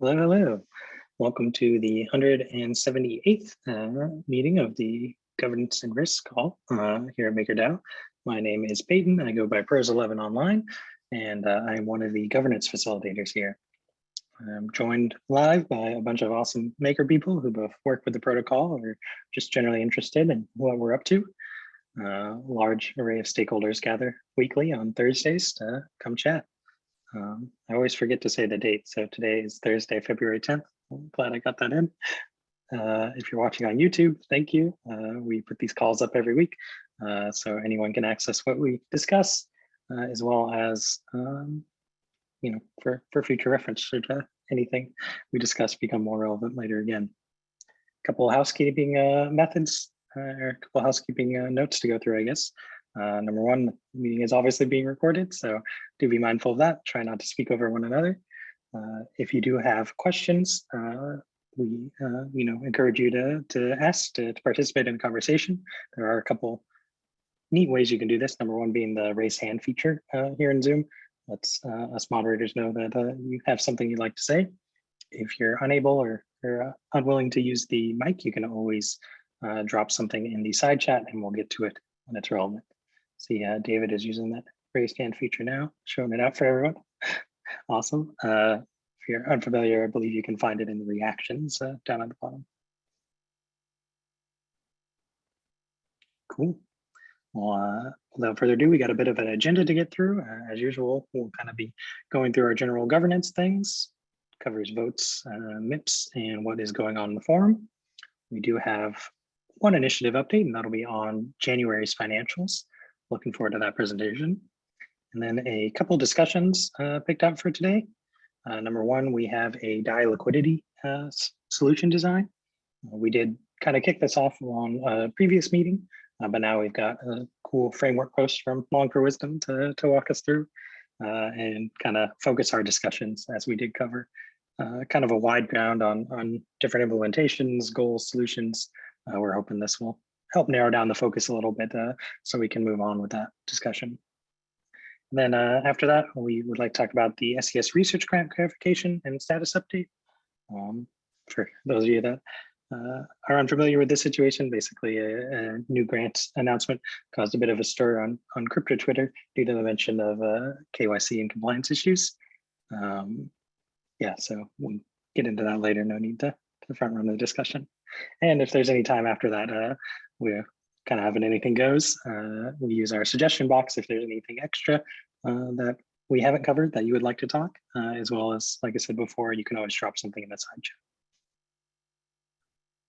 Hello, hello. Welcome to the 178th meeting of the Governance and Risk Call here at MakerDAO. My name is Peyton. I go by Pros11 online, and I'm one of the governance facilitators here. I'm joined live by a bunch of awesome Maker people who both work with the protocol or just generally interested in what we're up to. A large array of stakeholders gather weekly on Thursdays to come chat. I always forget to say the date. So today is Thursday, February 10th. I'm glad I got that in. If you're watching on YouTube, thank you. We put these calls up every week, so anyone can access what we discuss, as well as, for future reference should anything we discuss become more relevant later again. A couple of housekeeping methods, or a couple of housekeeping notes to go through, I guess. Number one, the meeting is obviously being recorded, so do be mindful of that. Try not to speak over one another. If you do have questions, we encourage you to ask, to participate in the conversation. There are a couple neat ways you can do this. Number one being the raise hand feature here in Zoom. Lets us moderators know that you have something you'd like to say. If you're unable or unwilling to use the mic, you can always drop something in the side chat and we'll get to it when it's relevant. See, David is using that raised hand feature now, showing it out for everyone. Awesome. If you're unfamiliar, I believe you can find it in the reactions down at the bottom. Cool. Well, without further ado, we got a bit of an agenda to get through. As usual, we'll kind of be going through our general governance things, covers votes, MIPs, and what is going on in the forum. We do have one initiative update, and that'll be on January's financials. Looking forward to that presentation. And then a couple discussions picked out for today. Number one, we have a DAI liquidity solution design. We did kind of kick this off on a previous meeting, but now we've got a cool framework post from Long for Wisdom to walk us through and kind of focus our discussions, as we did cover kind of a wide ground on different implementations, goals, solutions. We're hoping this will help narrow down the focus a little bit so we can move on with that discussion. And then after that, we would like to talk about the SES research grant clarification and status update. For those of you that are unfamiliar with this situation, basically a new grant announcement caused a bit of a stir on crypto Twitter due to the mention of KYC and compliance issues. Yeah, so we'll get into that later. No need to front run the discussion. And if there's any time after that, we're kind of having anything goes. We use our suggestion box if there's anything extra that we haven't covered that you would like to talk, as well as, like I said before, you can always drop something in the side chat.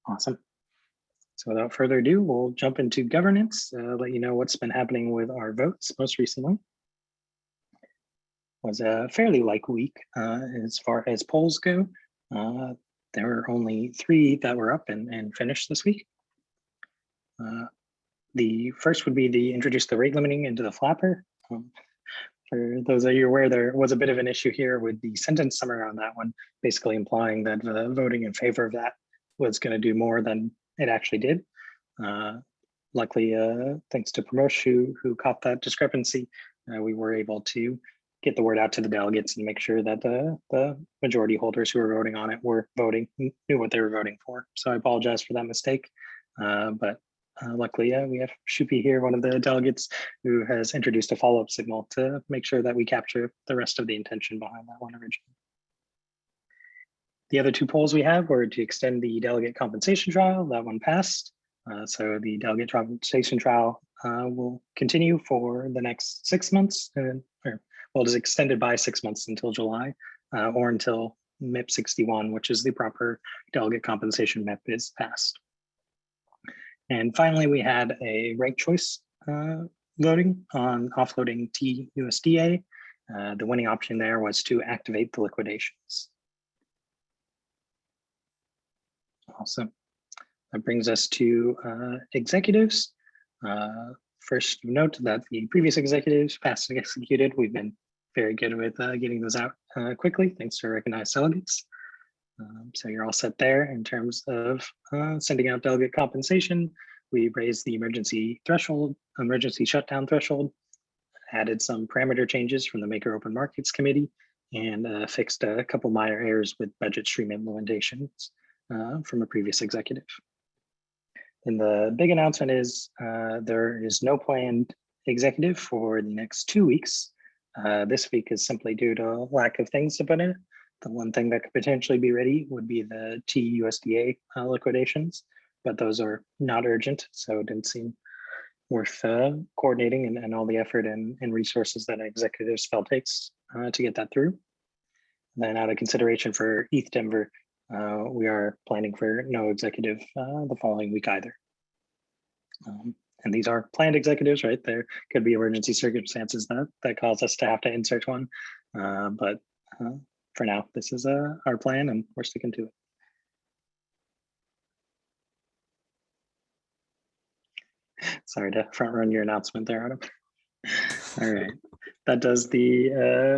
Awesome. So without further ado, we'll jump into governance, let you know what's been happening with our votes most recently. Was a fairly light week as far as polls go. There were only 3 that were up and finished this week. The first would be the introduce the rate limiting into the flapper. For those of you aware, there was a bit of an issue here with the sentence summary on that one, basically implying that voting in favor of that was going to do more than it actually did. Luckily, thanks to Pramosh, who caught that discrepancy, we were able to get the word out to the delegates and make sure that the majority holders who were voting on it were voting, knew what they were voting for. So I apologize for that mistake. But luckily, we have Shupi here, one of the delegates, who has introduced a follow-up signal to make sure that we capture the rest of the intention behind that one originally. The other 2 polls we have were to extend the delegate compensation trial. That one passed. So the delegate compensation trial will continue for the next 6 months, well, it is extended by 6 months until July, or until MIP 61, which is the proper delegate compensation MIP, is passed. And finally, we had a right choice voting on offloading TUSDA. The winning option there was to activate the liquidations. Awesome. That brings us to executives. First, note that the previous executives passed and executed. We've been very good with getting those out quickly, thanks to recognized delegates. So you're all set there in terms of sending out delegate compensation. We raised the emergency shutdown threshold, added some parameter changes from the Maker Open Markets Committee, and fixed a couple minor errors with budget stream implementations from a previous executive. And the big announcement is there is no planned executive for the next 2 weeks. This week is simply due to lack of things to put in it. The one thing that could potentially be ready would be the TUSDA liquidations, but those are not urgent, so it didn't seem worth coordinating and all the effort and resources that an executive spell takes to get that through. Then out of consideration for ETH Denver, we are planning for no executive the following week either. And these are planned executives, right? There could be emergency circumstances that cause us to have to insert one. But for now, this is our plan and we're sticking to it. Sorry to front run your announcement there, Adam. All right, that does the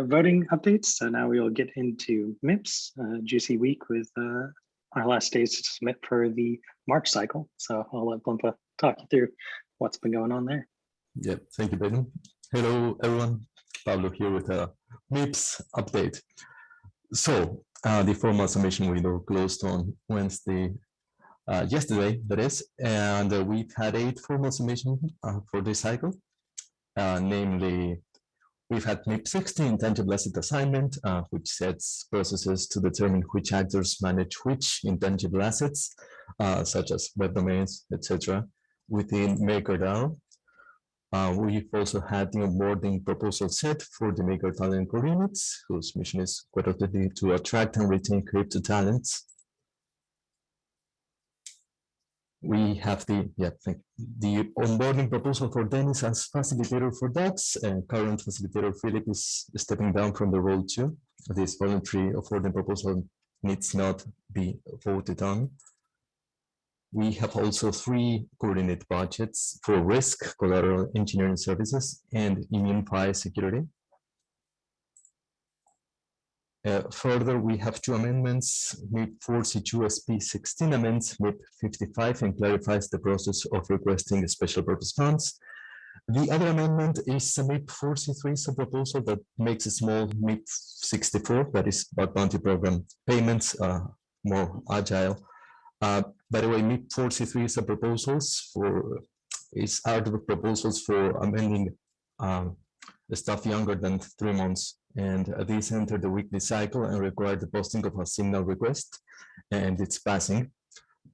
voting updates. So now we will get into MIPs, juicy week with our last days to submit for the March cycle. So I'll let Blimpa talk you through what's been going on there. Yeah, thank you, Ben. Hello, everyone. Pablo here with a MIPS update. So the formal submission window closed on Wednesday, yesterday, that is, and we've had 8 formal submissions for this cycle. Namely, we've had MIP 16 intangible asset assignment, which sets processes to determine which actors manage which intangible assets, such as web domains, etc., within MakerDAO. We've also had the onboarding proposal set for the Maker Talent Coordinates, whose mission is quite obviously to attract and retain crypto talents. We have the onboarding proposal for Dennis as facilitator for DAX, and current facilitator Philip is stepping down from the role too. This voluntary onboarding proposal needs not be voted on. We have also 3 coordinate budgets for risk, collateral engineering services, and immune price security. Further, we have 2 amendments. MIP 42 SP16 amends MIP 55 and clarifies the process of requesting special purpose funds. The other amendment is a MIP 43 sub-proposal that makes a small MIP 64, that is about bounty program payments, more agile. By the way, MIP 43 sub-proposals are the proposals for amending the stuff younger than 3 months. And these enter the weekly cycle and require the posting of a signal request and its passing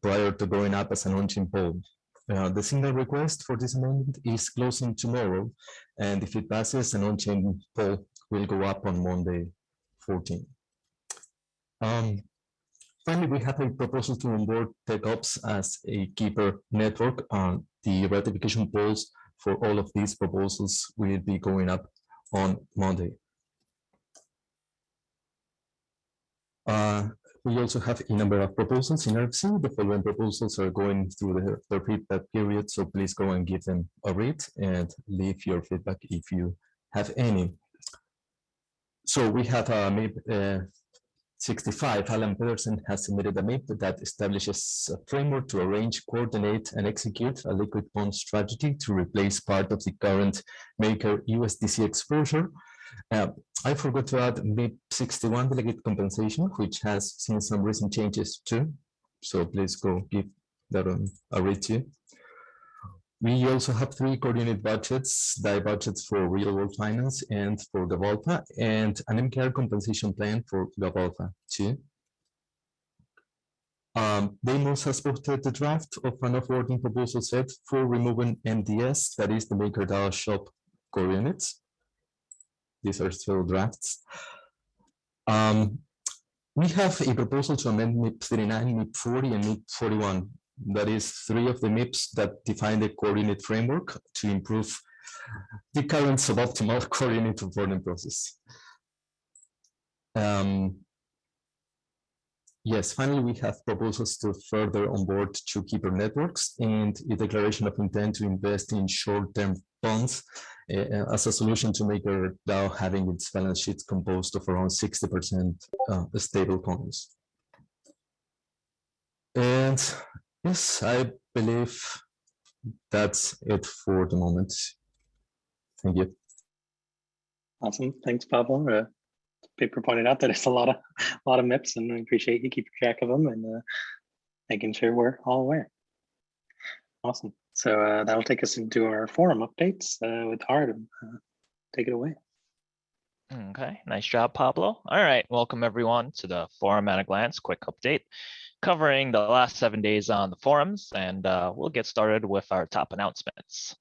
prior to going up as an on-chain poll. The signal request for this amendment is closing tomorrow, and if it passes, an on-chain poll will go up on Monday 14. Finally, we have a proposal to onboard TechOps as a keeper network. The ratification polls for all of these proposals will be going up on Monday. We also have a number of proposals in RFC. The following proposals are going through their feedback period, so please go and give them a read and leave your feedback if you have any. So we have a MIP 65. Alan Pedersen has submitted a MIP that establishes a framework to arrange, coordinate, and execute a liquid bond strategy to replace part of the current Maker USDC exposure. I forgot to add MIP 61 delegate compensation, which has seen some recent changes too. So please go give that a read too. We also have 3 coordinate budgets, DAI budgets for real world finance and for Gavolta, and an MKR compensation plan for Gavolta too. Deimos has posted the draft of an offboarding proposal set for removing MDS, that is the MakerDAO shop coordinates. These are still drafts. We have a proposal to amend MIP 39, MIP 40, and MIP 41. That is 3 of the MIPs that define the coordinate framework to improve the current suboptimal coordinate onboarding process. Yes, finally, we have proposals to further onboard 2 keeper networks and a declaration of intent to invest in short-term bonds as a solution to MakerDAO having its balance sheet composed of around 60% stable coins. And yes, I believe that's it for the moment. Thank you. Awesome. Thanks, Pablo. paper pointed out that it's a lot of MIPs, and we appreciate you keeping track of them and making sure we're all aware. Awesome. So that'll take us into our forum updates with Hard. Take it away. Okay, nice job, Pablo. All right, welcome everyone to the Forum at a Glance quick update covering the last 7 days on the forums, and we'll get started with our top announcements.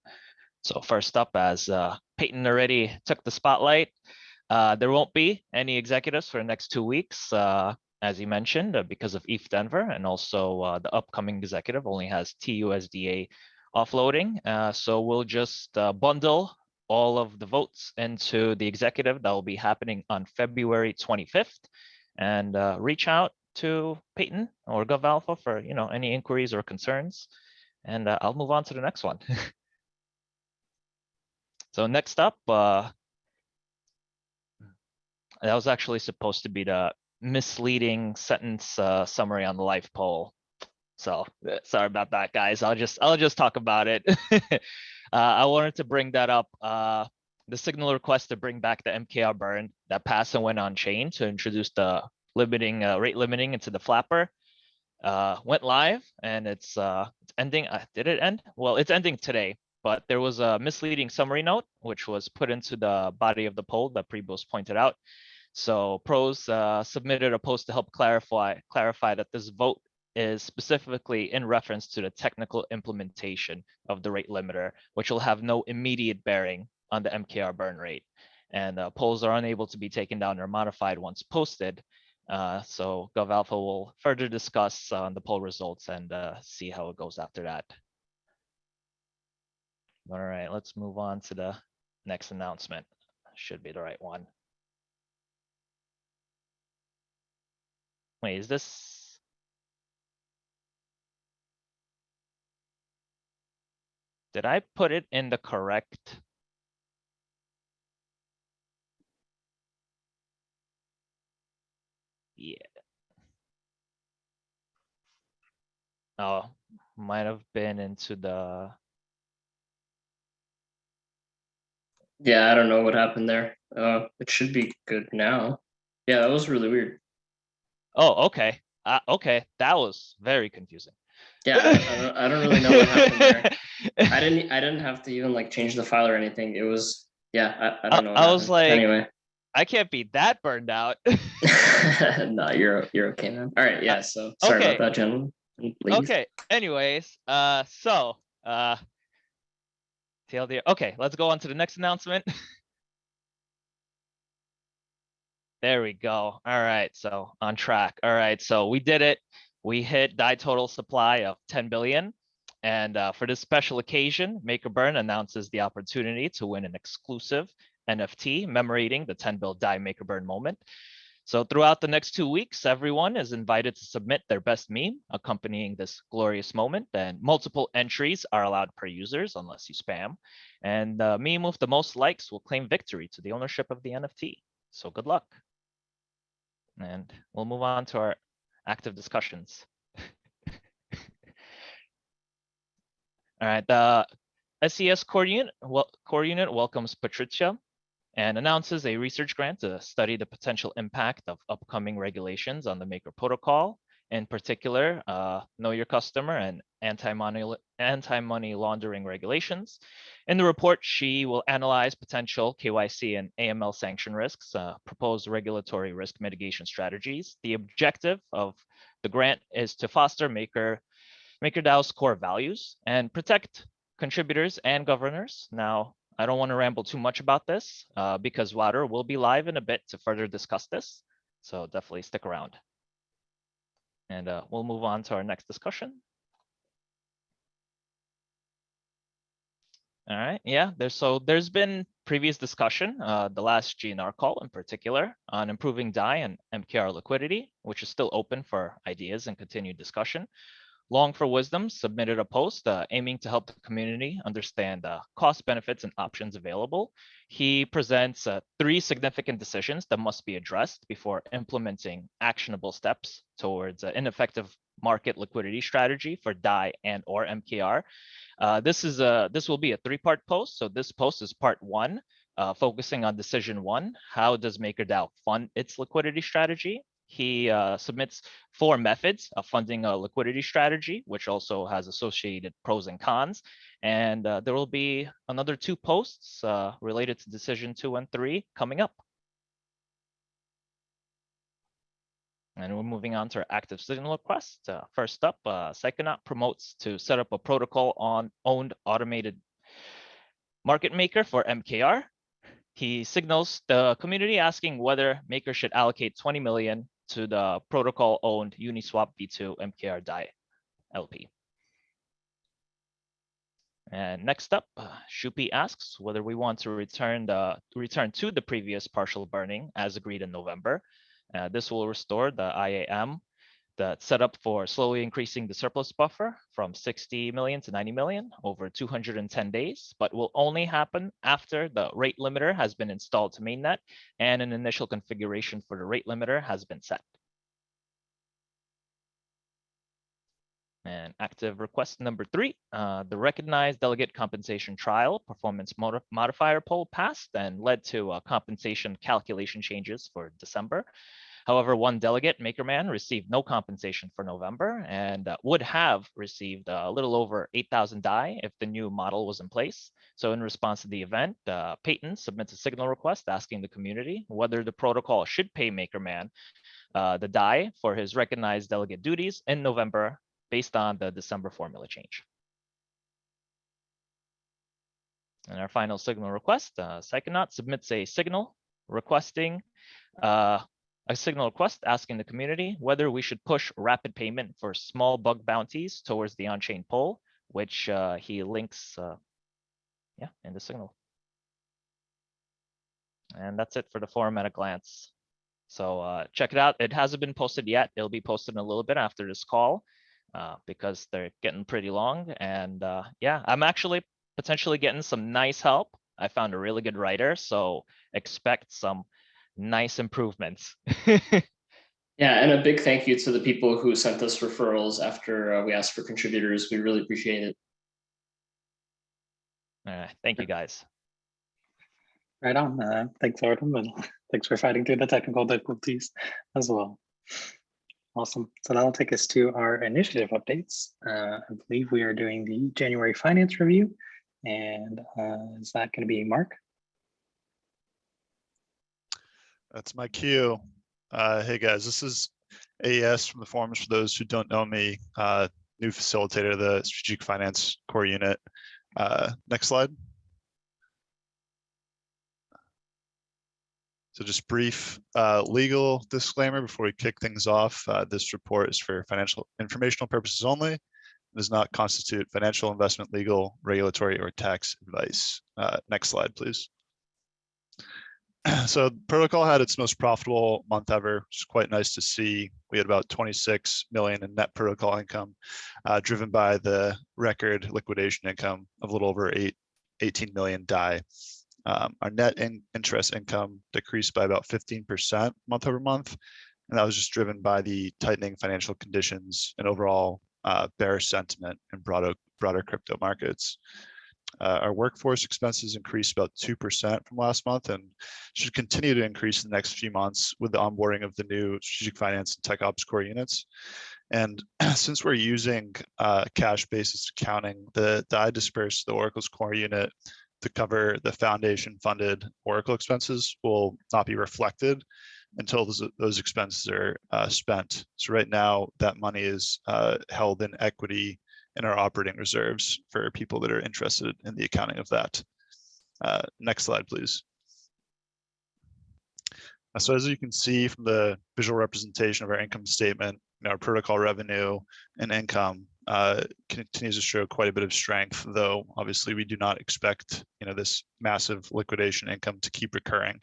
So first up, as Peyton already took the spotlight, there won't be any executives for the next 2 weeks, as he mentioned, because of ETH Denver, and also the upcoming executive only has TUSDA offloading. So we'll just bundle all of the votes into the executive that will be happening on February 25th, and reach out to Peyton or GovAlpha for any inquiries or concerns, and I'll move on to the next one. So next up, that was actually supposed to be the misleading sentence summary on the live poll. So sorry about that, guys. I'll just talk about it. I wanted to bring that up. The signal request to bring back the MKR burn that passed and went on chain to introduce the rate limiting into the flapper went live, and it's ending. Did it end? Well, it's ending today. But there was a misleading summary note, which was put into the body of the poll that Prebos pointed out. So pros submitted a post to help clarify that this vote is specifically in reference to the technical implementation of the rate limiter, which will have no immediate bearing on the MKR burn rate. And polls are unable to be taken down or modified once posted. So GovAlpha will further discuss the poll results and see how it goes after that. All right, let's move on to the next announcement. Should be the right one. Wait, is this? Did I put it in the correct? Yeah. Oh, might have been into the. Yeah, I don't know what happened there. It should be good now. Yeah, that was really weird. Oh, okay. Okay, that was very confusing. Yeah, I don't really know what happened there. I didn't have to even like change the file or anything. It was I don't know. I was like, anyway. I can't be that burned out. No, you're okay, man. All right, yeah. So sorry okay. about that, gentlemen. Okay. Anyways, so TLDR. Okay, let's go on to the next announcement. There we go. All right, so on track. All right, so we did it. We hit DAI total supply of 10 billion. And for this special occasion, MakerBurn announces the opportunity to win an exclusive NFT commemorating the 10 bill DAI MakerBurn moment. So throughout the next 2 weeks, everyone is invited to submit their best meme accompanying this glorious moment, and multiple entries are allowed per users unless you spam. And the meme with the most likes will claim victory to the ownership of the NFT. So good luck. And we'll move on to our active discussions. All right, the SES core unit welcomes Patricia and announces a research grant to study the potential impact of upcoming regulations on the Maker protocol, in particular, know your customer and anti-money laundering regulations. In the report, she will analyze potential KYC and AML sanction risks, propose regulatory risk mitigation strategies. The objective of the grant is to foster MakerDAO's core values and protect contributors and governors. Now, I don't want to ramble too much about this because Wouter will be live in a bit to further discuss this. So definitely stick around. And we'll move on to our next discussion. All right, yeah, there's been previous discussion, the last GNR call in particular, on improving DAI and MKR liquidity, which is still open for ideas and continued discussion. Long for Wisdom submitted a post aiming to help the community understand cost, benefits, and options available. He presents 3 significant decisions that must be addressed before implementing actionable steps towards an effective market liquidity strategy for DAI and or MKR. This will be a 3-part post. So this post is part 1, focusing on decision 1, how does MakerDAO fund its liquidity strategy? He submits 4 methods of funding a liquidity strategy, which also has associated pros and cons. And there will be another 2 posts related to decision 2 and 3 coming up. And we're moving on to our active signal request. First up, Psychonaut promotes to set up a protocol on owned automated market maker for MKR. He signals the community asking whether Maker should allocate 20 million to the protocol-owned Uniswap V2 MKR DAI LP. And next up, Shupi asks whether we want to return to the previous partial burning as agreed in November. This will restore the IAM that's set up for slowly increasing the surplus buffer from 60 million to 90 million over 210 days, but will only happen after the rate limiter has been installed to mainnet and an initial configuration for the rate limiter has been set. And active request number 3, the recognized delegate compensation trial performance modifier poll passed and led to compensation calculation changes for December. However, one delegate, Makerman, received no compensation for November and would have received a little over 8,000 DAI if the new model was in place. So in response to the event, Peyton submits a signal request asking the community whether the protocol should pay Makerman the DAI for his recognized delegate duties in November based on the December formula change. And our final signal request, Psychonaut submits a signal requesting a signal request asking the community whether we should push rapid payment for small bug bounties towards the on-chain poll, which he links in the signal. And that's it for the forum at a glance. So check it out. It hasn't been posted yet. It'll be posted in a little bit after this call because they're getting pretty long. And yeah, I'm actually potentially getting some nice help. I found a really good writer, so expect some nice improvements. Yeah, and a big thank you to the people who sent us referrals after we asked for contributors. We really appreciate it. All right, thank you guys. Right on. Thanks, Artem, and thanks for fighting through the technical difficulties as well. Awesome. So that'll take us to our initiative updates. I believe we are doing the January finance review. And is that going to be Mark? That's my cue. Hey guys, this is AES from the forums for those who don't know me, new facilitator of the Strategic Finance Core Unit. Next slide. So just brief legal disclaimer before we kick things off. This report is for financial informational purposes only. It does not constitute financial, investment, legal, regulatory, or tax advice. Next slide, please. So the protocol had its most profitable month ever, which is quite nice to see. We had about 26 million in net protocol income, driven by the record liquidation income of a little over 18 million DAI. Our net interest income decreased by about 15% month over month, and that was just driven by the tightening financial conditions and overall bearish sentiment in broader crypto markets. Our workforce expenses increased about 2% from last month and should continue to increase in the next few months with the onboarding of the new strategic finance and tech ops core units. And since we're using cash basis accounting, the I dispersed the Oracle's core unit to cover the foundation funded Oracle expenses will not be reflected until those expenses are spent. So right now that money is held in equity in our operating reserves for people that are interested in the accounting of that. Next slide, please. So as you can see from the visual representation of our income statement, our protocol revenue and income continues to show quite a bit of strength, though obviously we do not expect this massive liquidation income to keep recurring.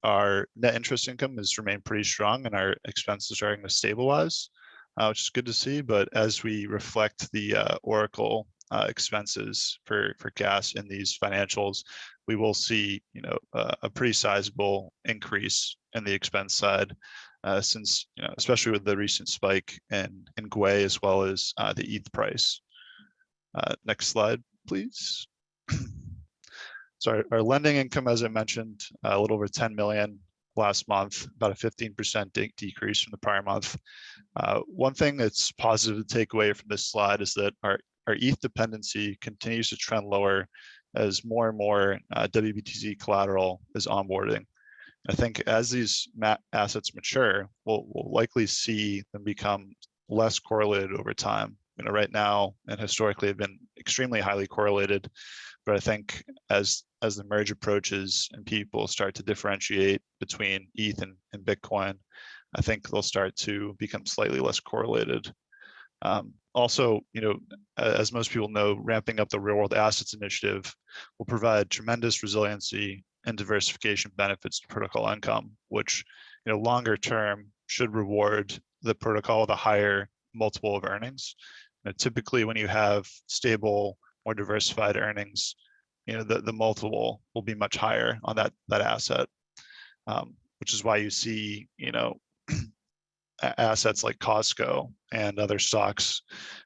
Our net interest income has remained pretty strong and our expenses are starting to stabilize, which is good to see. But as we reflect the Oracle expenses for gas in these financials, we will see a pretty sizable increase in the expense side, since especially with the recent spike in GUI as well as the ETH price. Next slide, please. So our lending income, as I mentioned, a little over 10 million last month, about a 15% decrease from the prior month. One thing that's positive to take away from this slide is that our ETH dependency continues to trend lower as more and more WBTC collateral is onboarding. I think as these assets mature, we'll likely see them become less correlated over time. Right now and historically have been extremely highly correlated, but I think as the merge approaches and people start to differentiate between ETH and Bitcoin, I think they'll start to become slightly less correlated. Also, as most people know, ramping up the real world assets initiative will provide tremendous resiliency and diversification benefits to protocol income, which, longer term should reward the protocol with a higher multiple of earnings. Typically, when you have stable, more diversified earnings, the multiple will be much higher on that asset, which is why you see, assets like Kosc and other stocks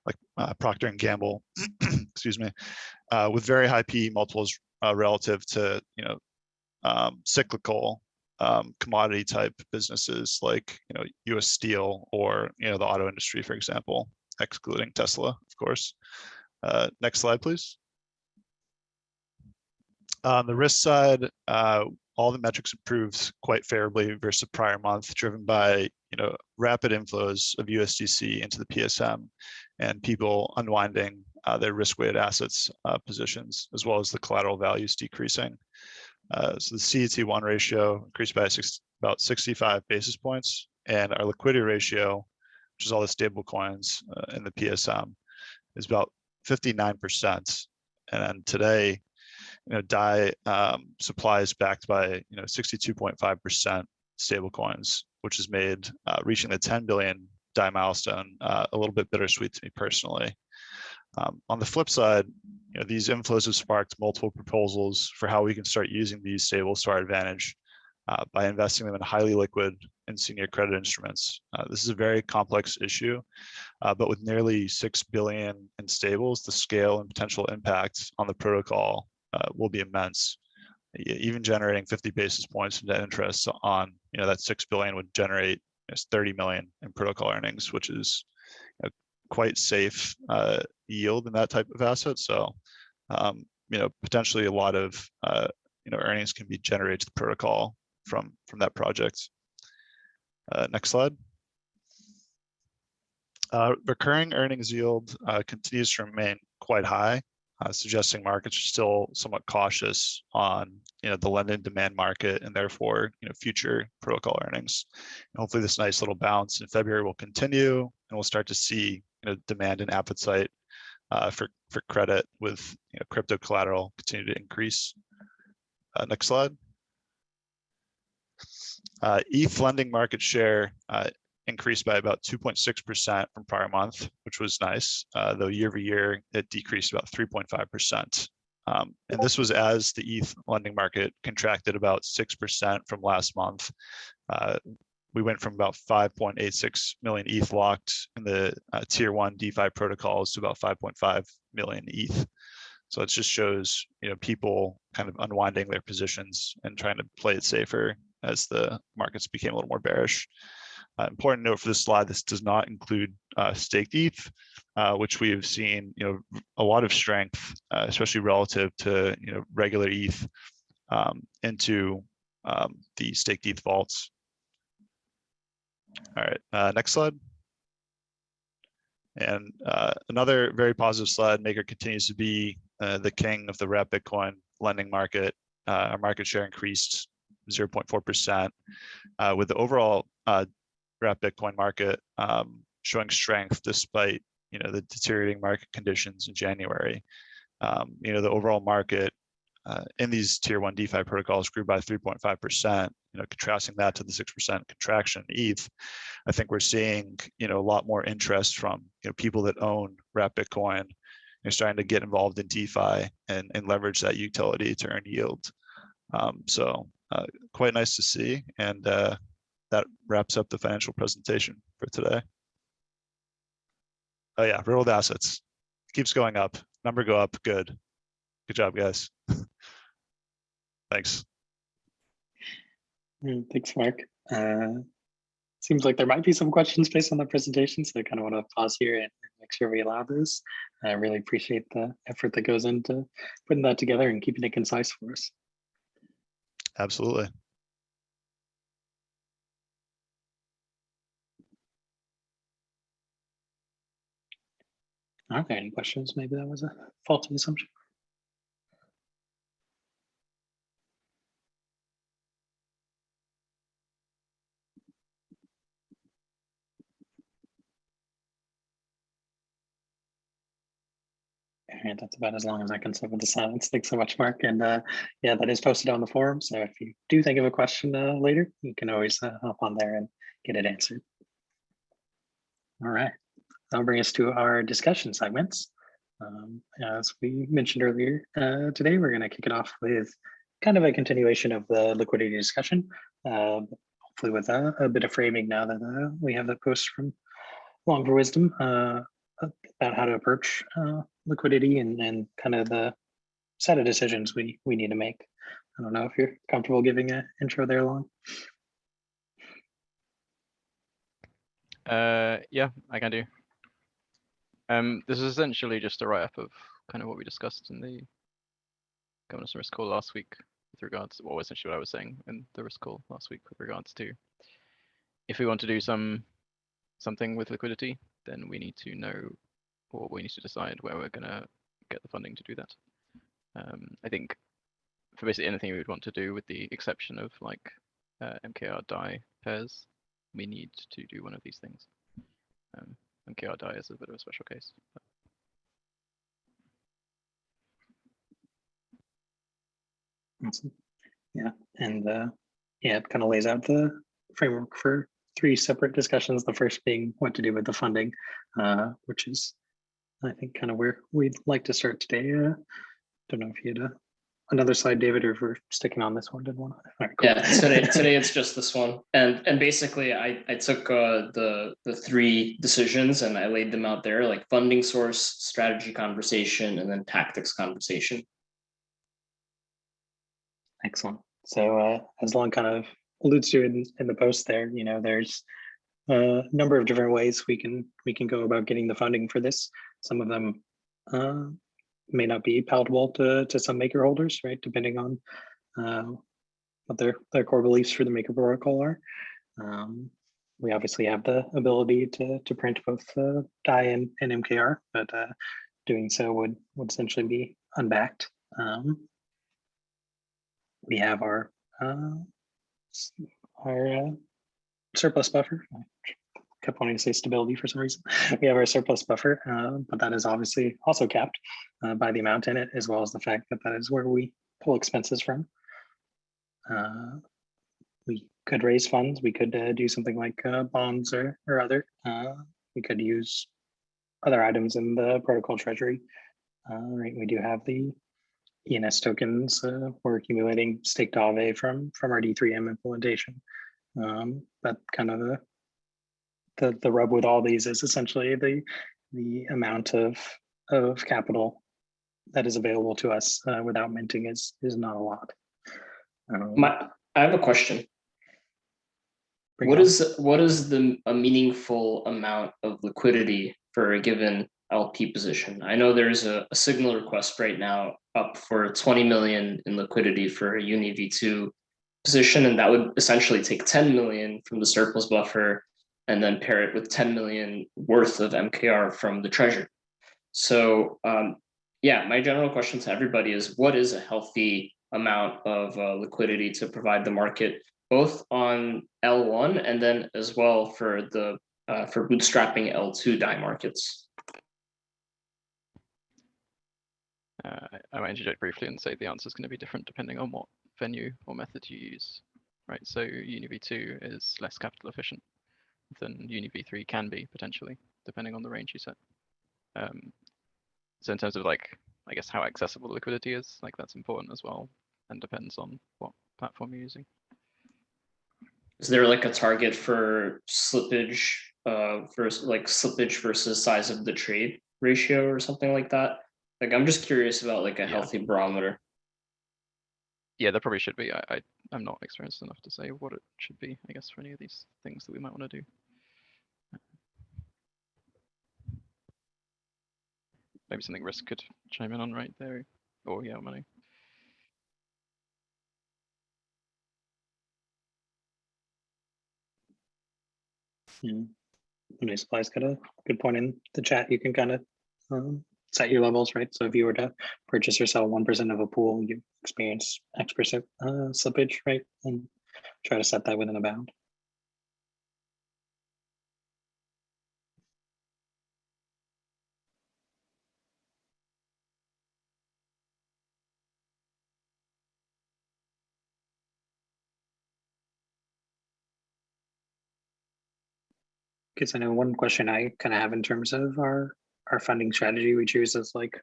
like Procter and Gamble, excuse me, with very high PE multiples relative to cyclical commodity type businesses like U.S. Steel or the auto industry, for example, excluding Tesla, of course. Next slide, please. On the risk side, all the metrics improved quite favorably versus the prior month, driven by rapid inflows of USDC into the PSM and people unwinding their risk-weighted assets positions, as well as the collateral values decreasing. So the CET1 ratio increased by about 65 basis points, and our liquidity ratio, which is all the stable coins in the PSM, is about 59%. And then today, DAI supply is backed by 62.5% stable coins, which has made reaching the 10 billion DAI milestone a little bit bittersweet to me personally. On the flip side, these inflows have sparked multiple proposals for how we can start using these stables to our advantage by investing them in highly liquid and senior credit instruments. This is a very complex issue, but with nearly 6 billion in stables, the scale and potential impact on the protocol will be immense. Even generating 50 basis points in net interest on that 6 billion would generate 30 million in protocol earnings, which is quite safe yield in that type of asset. So potentially a lot of earnings can be generated to the protocol from that project. Next slide. Recurring earnings yield continues to remain quite high, suggesting markets are still somewhat cautious on the lending demand market and therefore future protocol earnings. And hopefully this nice little bounce in February will continue, and we'll start to see demand and appetite for credit with crypto collateral continue to increase. Next slide. ETH lending market share increased by about 2.6% from prior month, which was nice, though year over year it decreased about 3.5%. And this was as the ETH lending market contracted about 6% from last month. We went from about 5.86 million ETH locked in the tier 1 DeFi protocols to about 5.5 million ETH. So it just shows people kind of unwinding their positions and trying to play it safer as the markets became a little more bearish. Important note for this slide: this does not include staked ETH, which we have seen a lot of strength, especially relative to regular ETH into the staked ETH vaults. All right, next slide. And another very positive slide. Maker continues to be the king of the wrapped Bitcoin lending market. Our market share increased 0.4%, with the overall wrapped Bitcoin market showing strength despite the deteriorating market conditions in January. The overall market in these tier 1 DeFi protocols grew by 3.5%. Contrasting that to the 6% contraction in ETH, I think we're seeing a lot more interest from people that own wrapped Bitcoin. They're starting to get involved in DeFi and leverage that utility to earn yield. So quite nice to see, and that wraps up the financial presentation for today. Oh yeah, real world assets keeps going up. Number go up. Good job, guys. Thanks. Thanks, Mark. Seems like there might be some questions based on the presentation, so I kind of want to pause here and make sure we allow this. I really appreciate the effort that goes into putting that together and keeping it concise for us. Absolutely. Are there any questions? Maybe that was a faulty assumption. And that's about as long as I can sit with the silence. Thanks so much, Mark. And yeah, that is posted on the forum. So if you do think of a question later, you can always hop on there and get it answered. All right, that'll bring us to our discussion segments. As we mentioned earlier today, we're going to kick it off with kind of a continuation of the liquidity discussion, hopefully with a bit of framing now that we have that post from Long for Wisdom about how to approach liquidity and kind of the set of decisions we need to make. I don't know if you're comfortable giving an intro there, Long. Yeah, I can do. This is essentially just a write-up of kind of what we discussed in the governance risk call last week with regards to, well, essentially what I was saying in the risk call last week with regards to if we want to do something with liquidity, then we need to know, or we need to decide where we're gonna get the funding to do that. I think for basically anything we would want to do, with the exception of like MKR DAI pairs, we need to do one of these things. MKR DAI is a bit of a special case. Awesome. Yeah, and yeah, it kind of lays out the framework for 3 separate discussions. The first being what to do with the funding, which is, I think, kind of where we'd like to start today. Don't know if you had another slide, David, or if we're sticking on this one. Didn't want to. All right, cool. Yeah, today it's just this one, and basically I took the 3 decisions and I laid them out there, like funding source, strategy conversation, and then tactics conversation. Excellent. So as Long kind of alludes to in the post there, you know, there's a number of different ways we can go about getting the funding for this. Some of them may not be palatable to some maker holders, right? Depending on what their core beliefs for the maker protocol are. We obviously have the ability to print both DAI and MKR, but doing so would essentially be unbacked. We have our surplus buffer. I kept wanting to say stability for some reason. We have our surplus buffer, but that is obviously also capped by the amount in it, as well as the fact that that is where we pull expenses from. We could raise funds. We could do something like bonds or other. We could use other items in the protocol treasury. Right, we do have the ENS tokens. We're accumulating staked Aave from our D3M implementation. That kind of the rub with all these is essentially the amount of capital that is available to us without minting is not a lot. I have a question. What is a meaningful amount of liquidity for a given LP position? I know there's a signal request right now up for 20 million in liquidity for a Uni V2 position, and that would essentially take 10 million from the surplus buffer and then pair it with 10 million worth of MKR from the treasury. So yeah, my general question to everybody is, what is a healthy amount of liquidity to provide the market, both on L1 and then as well for the for bootstrapping L2 DAI markets? I might interject briefly and say the answer is going to be different depending on what venue or method you use, right? So Uni V2 is less capital efficient than Uni V3 can be potentially, depending on the range you set. So in terms of like, I guess how accessible liquidity is, like that's important as well, and depends on what platform you're using. Is there like a target for slippage versus size of the trade ratio or something like that? Like, I'm just curious about like a healthy barometer. Yeah, there probably should be. I'm not experienced enough to say what it should be, I guess, for any of these things that we might want to do. Maybe something Risk could chime in on right there. Or yeah, money. Money supply's got a good point in the chat. You can kind of set your levels, right? So if you were to purchase or sell 1% of a pool, you experience X% slippage, right? And try to set that within a bound. Because I know one question I kind of have in terms of our funding strategy we choose is like,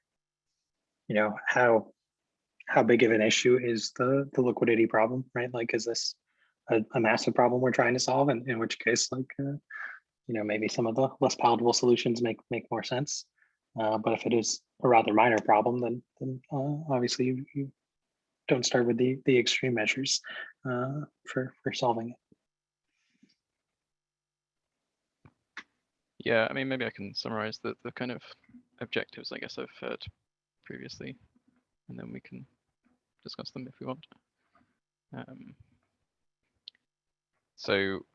you know, how big of an issue is the liquidity problem, right? Like, is this a massive problem we're trying to solve? And in which case, like, you know, maybe some of the less palatable solutions make more sense. But if it is a rather minor problem, then obviously you don't start with the extreme measures for solving it. Yeah, I mean, maybe I can summarize the kind of objectives I guess I've heard previously, and then we can discuss them if we want. So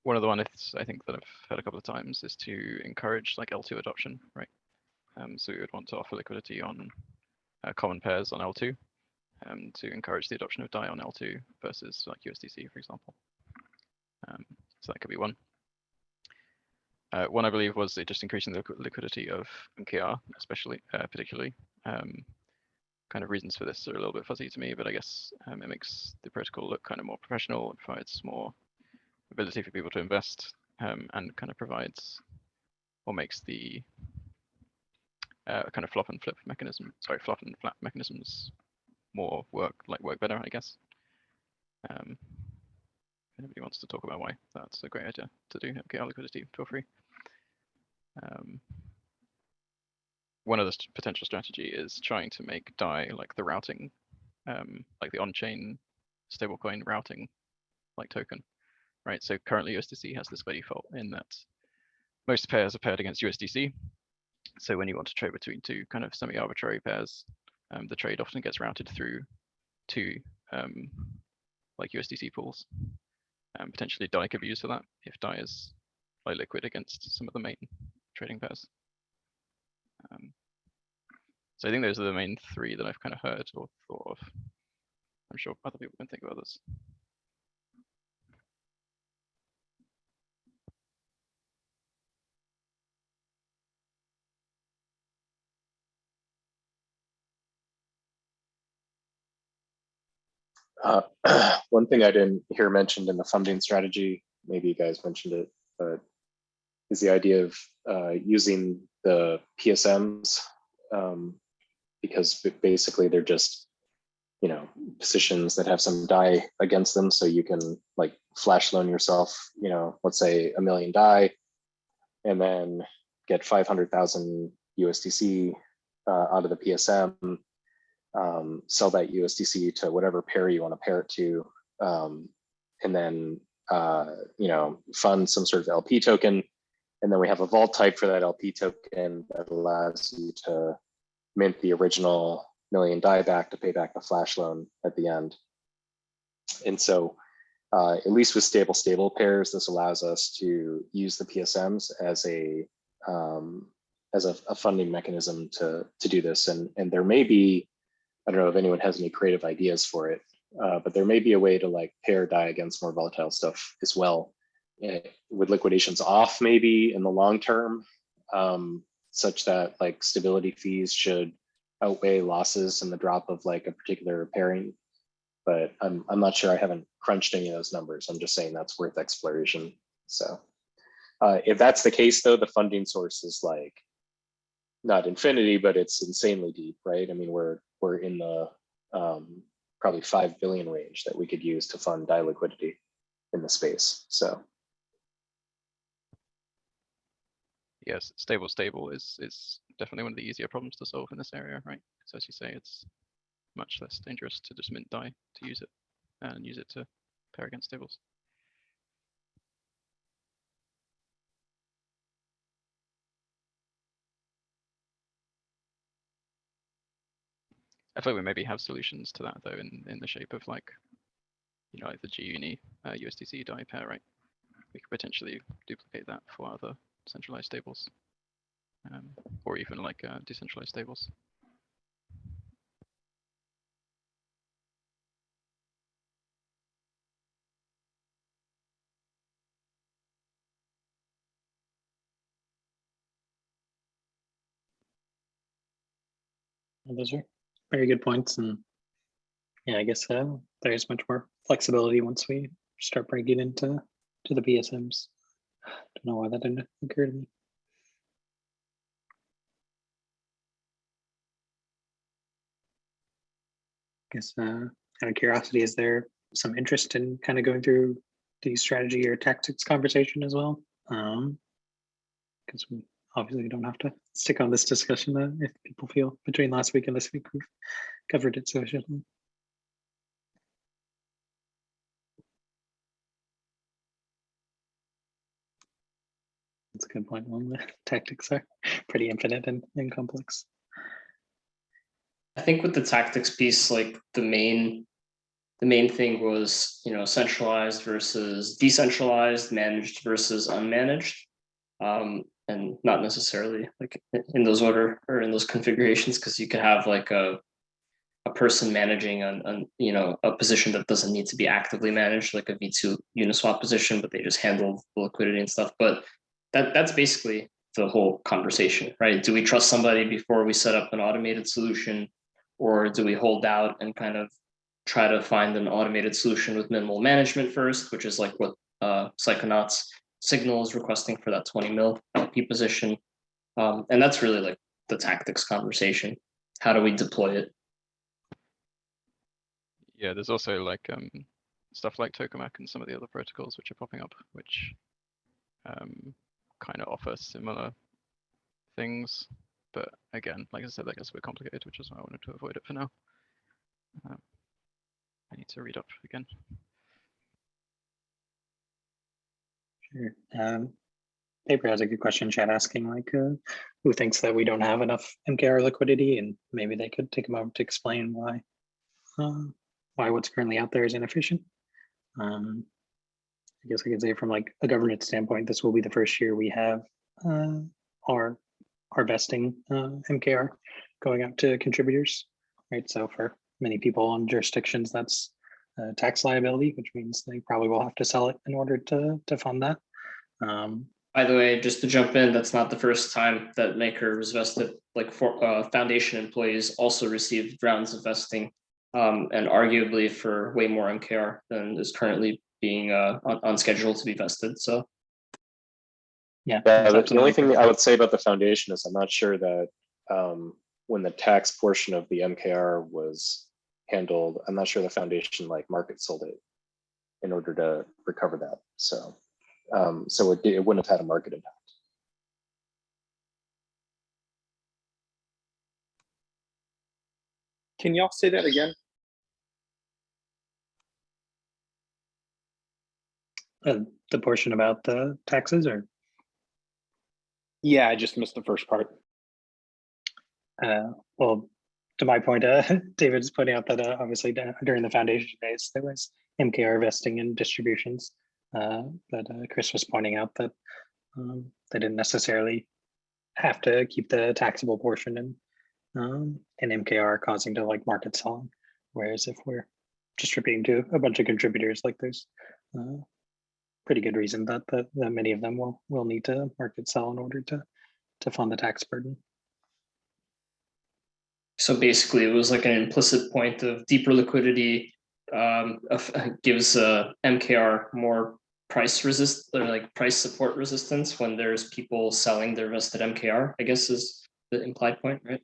one of the ones I think that I've heard a couple of times is to encourage like L2 adoption, right? So we would want to offer liquidity on common pairs on L2 to encourage the adoption of DAI on L2 versus like USDC, for example. So that could be one. One I believe was just increasing the liquidity of MKR, especially, particularly. Kind of reasons for this are a little bit fuzzy to me, but I guess it makes the protocol look kind of more professional. It provides more ability for people to invest, and kind of provides or makes the kind of flop and flip mechanism, flop and flap mechanisms more work better, I guess. If anybody wants to talk about why that's a great idea to do MKR liquidity, feel free. One of the potential strategy is trying to make DAI like the routing, like the on-chain stablecoin routing like token, right? So currently USDC has this by default in that most pairs are paired against USDC. So when you want to trade between two kind of semi-arbitrary pairs, the trade often gets routed through two like USDC pools. Potentially DAI could be used for that if DAI is like liquid against some of the main trading pairs. So I think those are the main three that I've kind of heard or thought of. I'm sure other people can think of others. One thing I didn't hear mentioned in the funding strategy, maybe you guys mentioned it, but is the idea of using the PSMs because basically they're just, you know, positions that have some DAI against them, so you can like flash loan yourself, you know, let's say 1 million DAI, and then get 500,000 USDC out of the PSM. Sell that USDC to whatever pair you want to pair it to, and then you know, fund some sort of LP token, and then we have a vault type for that LP token that allows you to mint the original 1 million DAI back to pay back the flash loan at the end. And so, at least with stable pairs, this allows us to use the PSMs as a funding mechanism to do this. And there may be, I don't know if anyone has any creative ideas for it, but there may be a way to like pair DAI against more volatile stuff as well, with liquidations off maybe in the long term, such that like stability fees should outweigh losses in the drop of like a particular pairing. But I'm not sure. I haven't crunched any of those numbers. I'm just saying that's worth exploration. So if that's the case, though, the funding source is like not infinity, but it's insanely deep, right? I mean, we're in the probably 5 billion range that we could use to fund DAI liquidity in the space. So yes, stable is definitely one of the easier problems to solve in this area, right? So as you say, it's much less dangerous to just mint DAI to use it and use it to pair against stables. I feel like we maybe have solutions to that though, in the shape of like, like the GUni USDC DAI pair, right? We could potentially duplicate that for other centralized stables, or even like decentralized stables. Those are very good points, and yeah, I guess there's much more flexibility once we start breaking into the BSMs. Don't know why that didn't occur to me. I guess out of curiosity, is there some interest in kind of going through the strategy or tactics conversation as well? Because we obviously don't have to stick on this discussion if people feel between last week and this week we've covered it sufficiently. That's a good point. Well, the tactics are pretty infinite and complex. I think with the tactics piece, like the main thing was, centralized versus decentralized, managed versus unmanaged, and not necessarily like in those order or in those configurations, because you could have like a person managing a position that doesn't need to be actively managed, like a V2 Uniswap position, but they just handle the liquidity and stuff. But that's basically the whole conversation, right? Do we trust somebody before we set up an automated solution, or do we hold out and kind of try to find an automated solution with minimal management first, which is like what Psychonauts Signal is requesting for that 20 mil LP position. And that's really like the tactics conversation. How do we deploy it? Yeah, there's also like stuff like Tokamak and some of the other protocols which are popping up, which kind of offer similar things. But again, like I said, that gets a bit complicated, which is why I wanted to avoid it for now. I need to read up again. Sure. Paper has a good question, chat asking like who thinks that we don't have enough MKR liquidity, and maybe they could take a moment to explain why what's currently out there is inefficient. I guess I could say from like a governance standpoint, this will be the first year we have our vesting MKR going out to contributors, right? So for many people in jurisdictions, that's tax liability, which means they probably will have to sell it in order to fund that. By the way, just to jump in, that's not the first time that Maker was vested. Like for foundation employees also received rounds of vesting, and arguably for way more MKR than is currently being on schedule to be vested. So yeah, the only thing I would say about the foundation is I'm not sure that when the tax portion of the MKR was handled, I'm not sure the foundation like market sold it in order to recover that. So it wouldn't have had a market impact. Can y'all say that again? The portion about the taxes, or? Yeah, I just missed the first part. Well, to my point, David's pointing out that obviously during the foundation days, there was MKR vesting and distributions. But Chris was pointing out that they didn't necessarily have to keep the taxable portion in MKR, causing to like market selling. Whereas if we're distributing to a bunch of contributors, like there's pretty good reason that many of them will need to market sell in order to fund the tax burden. So basically, it was like an implicit point of deeper liquidity gives MKR more price support resistance when there's people selling their vested MKR, I guess is the implied point, right?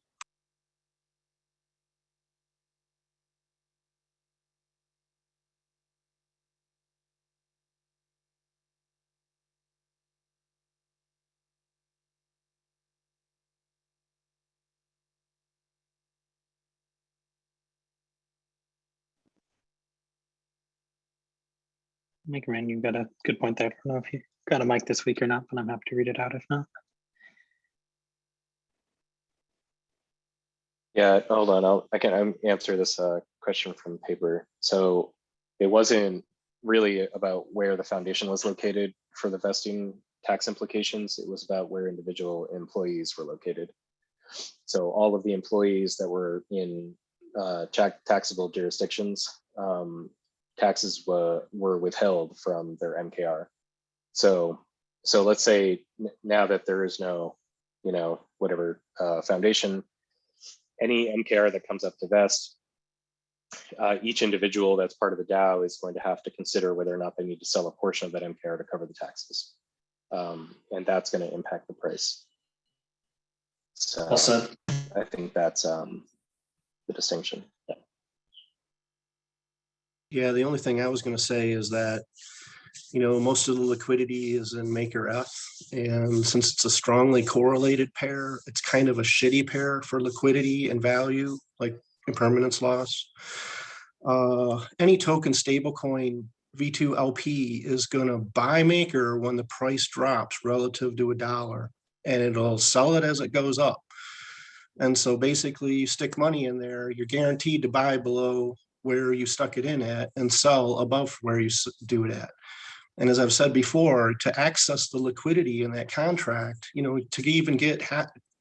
Makerman, you've got a good point there. I don't know if you got a mic this week or not, but I'm happy to read it out if not. Yeah, hold on. I can answer this question from paper. So it wasn't really about where the foundation was located for the vesting tax implications. It was about where individual employees were located. So all of the employees that were in taxable jurisdictions, taxes were withheld from their MKR. So let's say now that there is no, whatever foundation, any MKR that comes up to vest, each individual that's part of the DAO is going to have to consider whether or not they need to sell a portion of that MKR to cover the taxes. And that's going to impact the price. So Also, I think that's the distinction. Yeah. Yeah, the only thing I was going to say is that, most of the liquidity is in Maker F. And since it's a strongly correlated pair, it's kind of a shitty pair for liquidity and value, like impermanence loss. Any token stablecoin V2 LP is going to buy Maker when the price drops relative to $1, and it'll sell it as it goes up. And so basically you stick money in there, you're guaranteed to buy below where you stuck it in at and sell above where you do it at. And as I've said before, to access the liquidity in that contract, to even get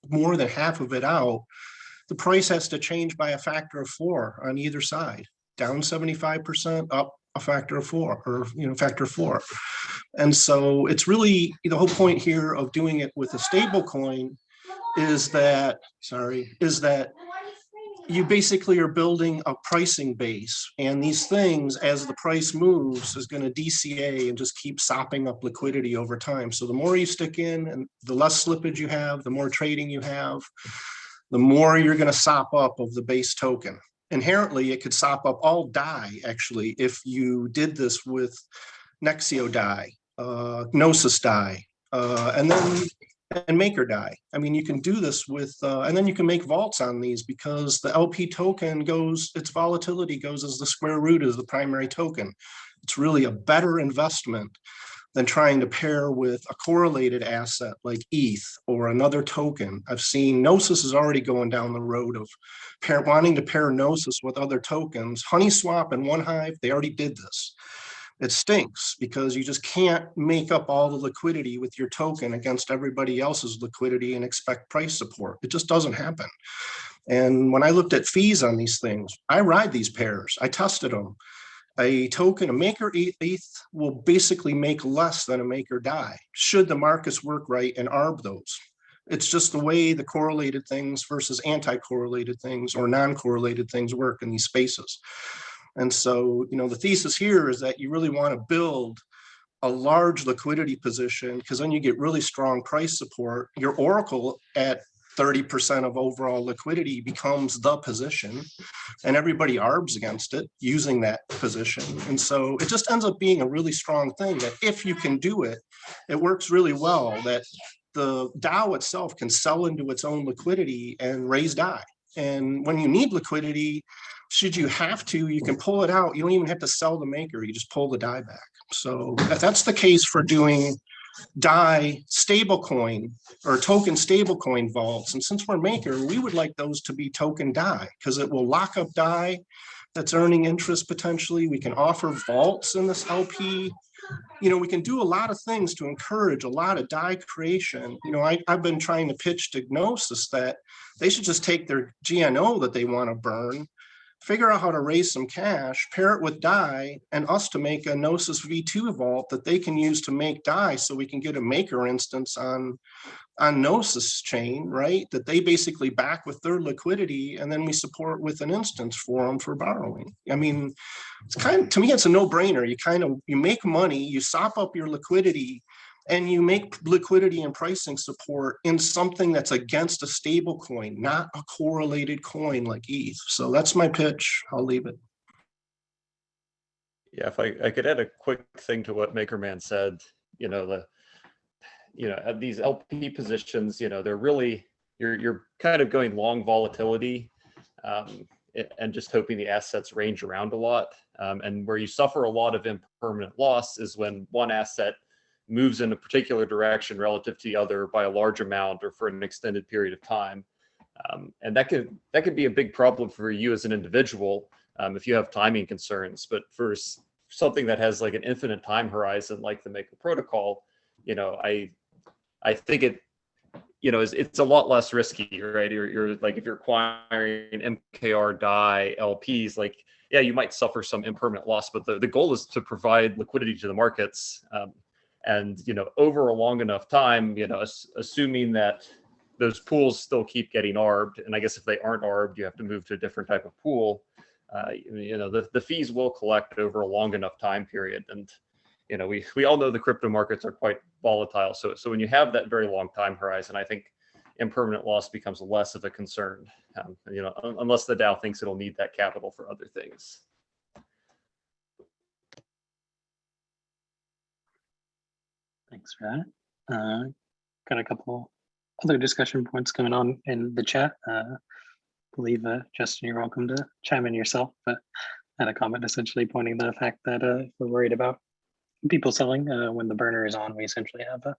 more than half of it out, the price has to change by a factor of 4 on either side, down 75%, up a factor of 4, or factor of 4. And so it's really the whole point here of doing it with a stable coin is that you basically are building a pricing base, and these things, as the price moves, is going to DCA and just keep sopping up liquidity over time. So the more you stick in and the less slippage you have, the more trading you have, the more you're going to sop up of the base token. Inherently, it could sop up all DAI, actually, if you did this with Nexio DAI, Gnosis DAI, and Maker DAI. I mean, you can do this with, and then you can make vaults on these because the LP token its volatility goes as the square root of the primary token. It's really a better investment than trying to pair with a correlated asset like ETH or another token. I've seen Gnosis is already going down the road of wanting to pair Gnosis with other tokens. HoneySwap and OneHive, they already did this. It stinks because you just can't make up all the liquidity with your token against everybody else's liquidity and expect price support. It just doesn't happen. And when I looked at fees on these things, I ride these pairs. I tested them. A token, a Maker ETH will basically make less than a Maker DAI, should the markets work right and arb those. It's just the way the correlated things versus anti-correlated things or non-correlated things work in these spaces. And so, the thesis here is that you really want to build a large liquidity position because then you get really strong price support. Your Oracle at 30% of overall liquidity becomes the position, and everybody arbs against it using that position. And so it just ends up being a really strong thing that if you can do it, it works really well, that the DAO itself can sell into its own liquidity and raise DAI. And when you need liquidity, should you have to, you can pull it out. You don't even have to sell the Maker. You just pull the DAI back. So that's the case for doing DAI stablecoin or token stablecoin vaults. And since we're Maker, we would like those to be token DAI because it will lock up DAI that's earning interest potentially. We can offer vaults in this LP. We can do a lot of things to encourage a lot of DAI creation. I've been trying to pitch to Gnosis that they should just take their GNO that they want to burn, figure out how to raise some cash, pair it with DAI, and us to make a Gnosis V2 vault that they can use to make DAI so we can get a Maker instance on Gnosis chain, right? That they basically back with their liquidity, and then we support with an instance for them for borrowing. I mean, it's to me, it's a no-brainer. You make money, you sop up your liquidity, and you make liquidity and pricing support in something that's against a stable coin, not a correlated coin like ETH. So that's my pitch. I'll leave it. Yeah, if I could add a quick thing to what Makerman said, at these LP positions, they're really, you're kind of going long volatility. and just hoping the assets range around a lot. And where you suffer a lot of impermanent loss is when one asset moves in a particular direction relative to the other by a large amount or for an extended period of time. And that could be a big problem for you as an individual if you have timing concerns. But for something that has like an infinite time horizon, like the Maker protocol, I think it's a lot less risky, right? You're like, if you're acquiring MKR DAI LPs, like, yeah, you might suffer some impermanent loss, but the goal is to provide liquidity to the markets. And over a long enough time, assuming that those pools still keep getting arbed, and I guess if they aren't arbed, you have to move to a different type of pool. The fees will collect over a long enough time period, and we all know the crypto markets are quite volatile. So when you have that very long time horizon, I think impermanent loss becomes less of a concern. Unless the DAO thinks it'll need that capital for other things. Thanks for that. Got a couple other discussion points going on in the chat. Believe Justin, you're welcome to chime in yourself, but I had a comment essentially pointing to the fact that if we're worried about people selling when the burner is on, we essentially have a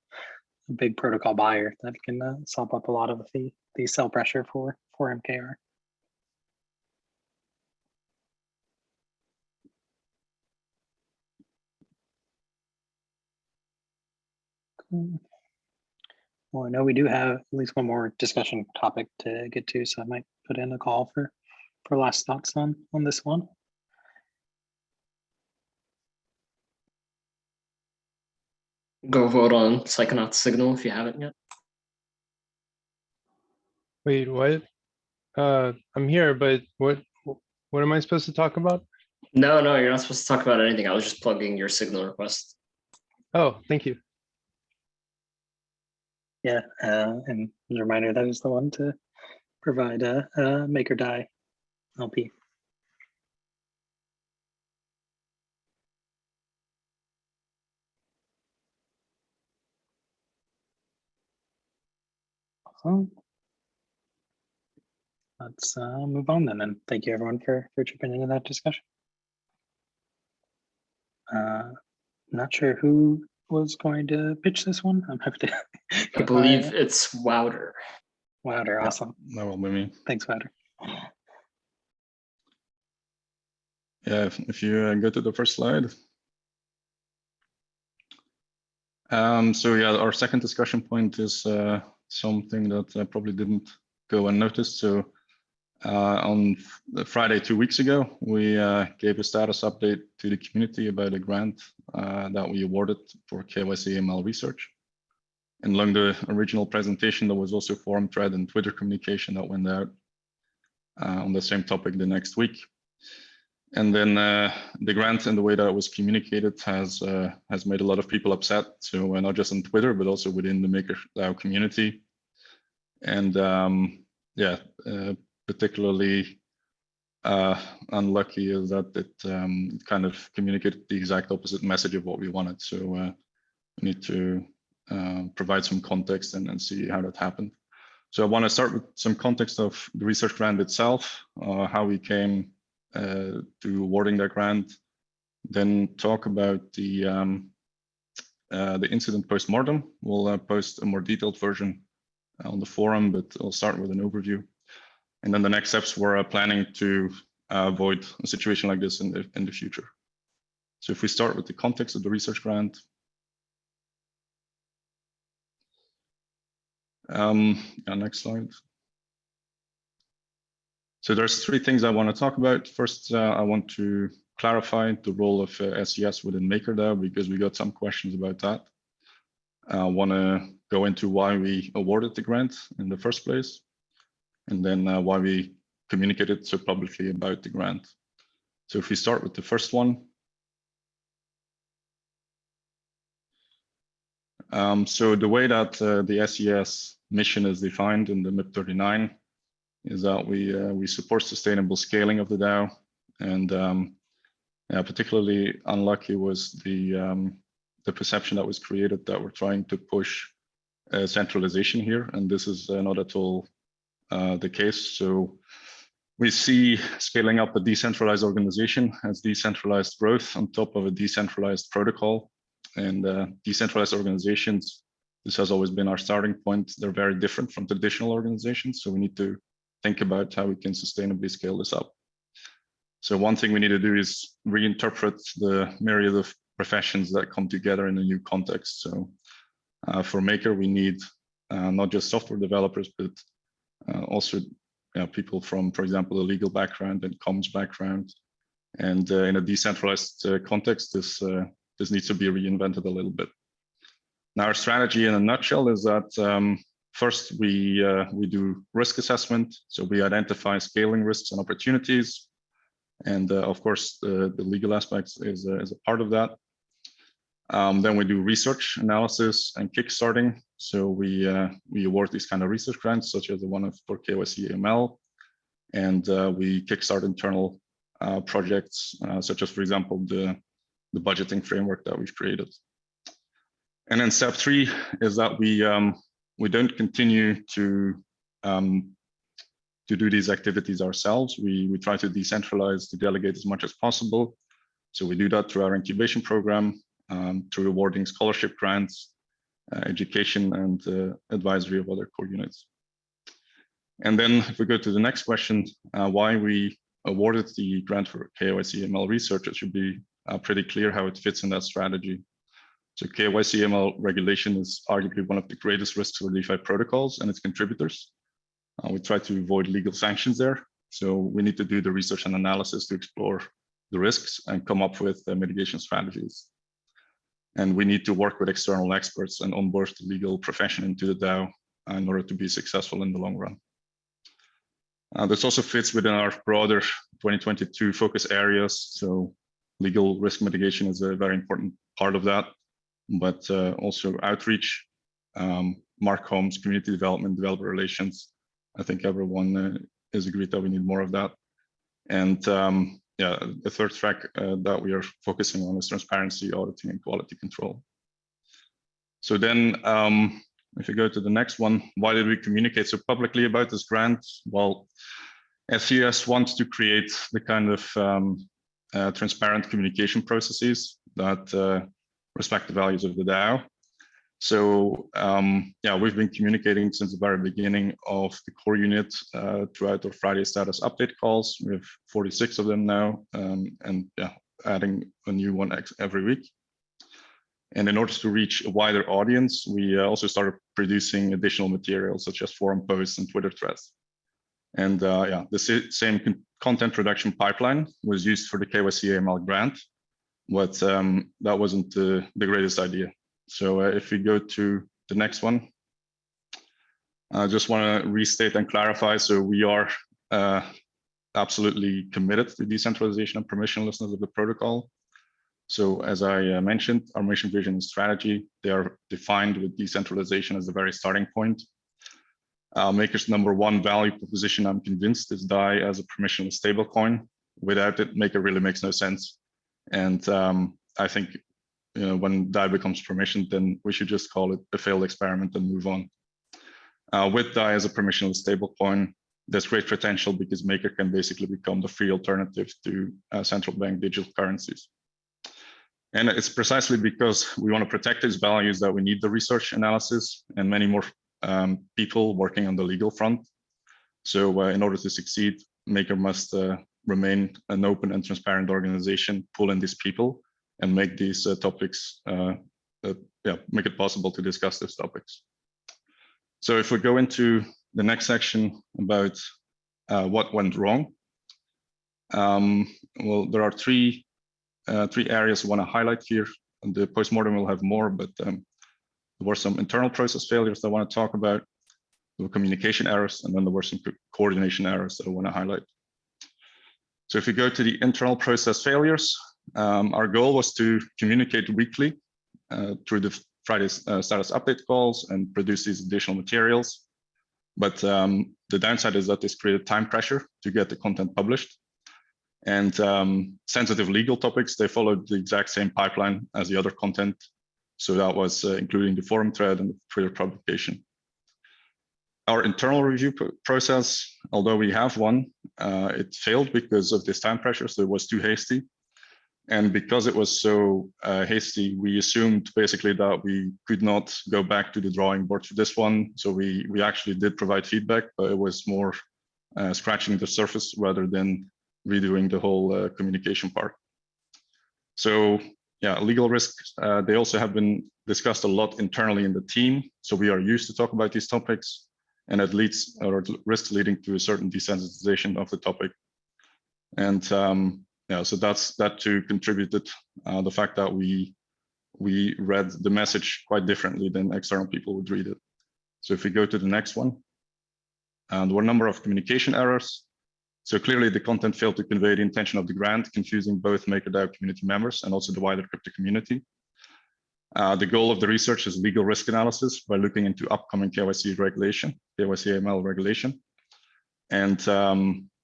big protocol buyer that can sop up a lot of the sell pressure for MKR. Cool. Well, I know we do have at least one more discussion topic to get to, so I might put in a call for last thoughts on this one. Go vote on Psychonaut Signal if you haven't yet. Wait, what? I'm here, but what am I supposed to talk about? No, you're not supposed to talk about anything. I was just plugging your Signal request. Oh, thank you. Yeah, and as a reminder, that is the one to provide a Maker DAI LP. Awesome. Let's move on then, and thank you everyone for chipping into that discussion. Not sure who was going to pitch this one. I'm happy to. I believe it's Wouter. Wouter, awesome. That will be me. Thanks, Wouter. Yeah, if you go to the first slide. So yeah, our second discussion point is something that probably didn't go unnoticed. So on Friday 2 weeks ago, we gave a status update to the community about a grant that we awarded for KYC ML research. And along the original presentation, there was also a forum thread and Twitter communication that went out on the same topic the next week. And then the grant and the way that it was communicated has made a lot of people upset. So not just on Twitter, but also within the MakerDAO community. And particularly unlucky is that it kind of communicated the exact opposite message of what we wanted. So we need to provide some context and see how that happened. So I want to start with some context of the research grant itself, how we came to awarding that grant, then talk about the incident post-mortem. We'll post a more detailed version on the forum, but I'll start with an overview. And then the next steps we're planning to avoid a situation like this in the future. So if we start with the context of the research grant. Next slide. So there's three things I want to talk about. First, I want to clarify the role of SES within MakerDAO because we got some questions about that. I want to go into why we awarded the grant in the first place, and then why we communicated so publicly about the grant. So if we start with the first one. So the way that the SES mission is defined in the MIP 39 is that we support sustainable scaling of the DAO, and particularly unlucky was the perception that was created that we're trying to push centralization here, and this is not at all the case. So We see scaling up a decentralized organization as decentralized growth on top of a decentralized protocol. And decentralized organizations, this has always been our starting point. They're very different from traditional organizations. So we need to think about how we can sustainably scale this up. So one thing we need to do is reinterpret the myriad of professions that come together in a new context. So for Maker, we need not just software developers, but also people from, for example, a legal background and comms background. And in a decentralized context, this needs to be reinvented a little bit. Now, our strategy in a nutshell is that first we do risk assessment. So we identify scaling risks and opportunities. And of course, the legal aspects is a part of that. Then we do research analysis and kickstarting. So we award these kind of research grants, such as the one for KYC AML, and we kickstart internal projects, such as, for example, the budgeting framework that we've created. And then step 3 is that we don't continue to do these activities ourselves. We try to decentralize, to delegate as much as possible. So we do that through our incubation program, through awarding scholarship grants, education, and advisory of other core units. And then if we go to the next question, why we awarded the grant for KYC ML research, it should be pretty clear how it fits in that strategy. So KYC ML regulation is arguably one of the greatest risks for DeFi protocols and its contributors. We try to avoid legal sanctions there. So we need to do the research and analysis to explore the risks and come up with mitigation strategies. And we need to work with external experts and onboard the legal profession into the DAO in order to be successful in the long run. This also fits within our broader 2022 focus areas. So legal risk mitigation is a very important part of that, but also outreach, marcoms, community development, developer relations. I think everyone is agreed that we need more of that. And the third track that we are focusing on is transparency, auditing, and quality control. So then if you go to the next one, why did we communicate so publicly about this grant? Well, SES wants to create the kind of transparent communication processes that respect the values of the DAO. So we've been communicating since the very beginning of the core unit throughout our Friday status update calls. We have 46 of them now, and adding a new one every week. And in order to reach a wider audience, we also started producing additional materials such as forum posts and Twitter threads. And the same content production pipeline was used for the KYC AML grant, but that wasn't the greatest idea. So if we go to the next one, I just want to restate and clarify. So we are absolutely committed to decentralization and permissionlessness of the protocol. So as I mentioned, our mission, vision, and strategy, they are defined with decentralization as the very starting point. Maker's #1 value proposition, I'm convinced, is DAI as a permissionless stablecoin. Without it, Maker really makes no sense. And I think when DAI becomes permissioned, then we should just call it a failed experiment and move on. With DAI as a permissionless stablecoin, there's great potential because Maker can basically become the free alternative to central bank digital currencies. And it's precisely because we want to protect these values that we need the research analysis and many more people working on the legal front. So in order to succeed, Maker must remain an open and transparent organization, pull in these people, and make these topics, make it possible to discuss these topics. So if we go into the next section about what went wrong, well, there are three areas I want to highlight here. And the postmortem will have more, but there were some internal process failures that I want to talk about. There were communication errors, and then there were some coordination errors that I want to highlight. So if you go to the internal process failures, our goal was to communicate weekly through the Friday status update calls and produce these additional materials. But the downside is that this created time pressure to get the content published. And sensitive legal topics, they followed the exact same pipeline as the other content. So that was including the forum thread and the Twitter publication. our internal review process, although we have one, it failed because of this time pressure, so it was too hasty. And because it was so hasty, we assumed basically that we could not go back to the drawing board for this one. So we actually did provide feedback, but it was more scratching the surface rather than redoing the whole communication part. So yeah, legal risks, they also have been discussed a lot internally in the team. So we are used to talk about these topics, and it leads or risks leading to a certain desensitization of the topic. And yeah, so that too contributed the fact that we read the message quite differently than external people would read it. So if we go to the next one, there were a number of communication errors. So clearly the content failed to convey the intention of the grant, confusing both MakerDAO community members and also the wider crypto community. The goal of the research is legal risk analysis by looking into upcoming KYC regulation, KYC AML regulation. And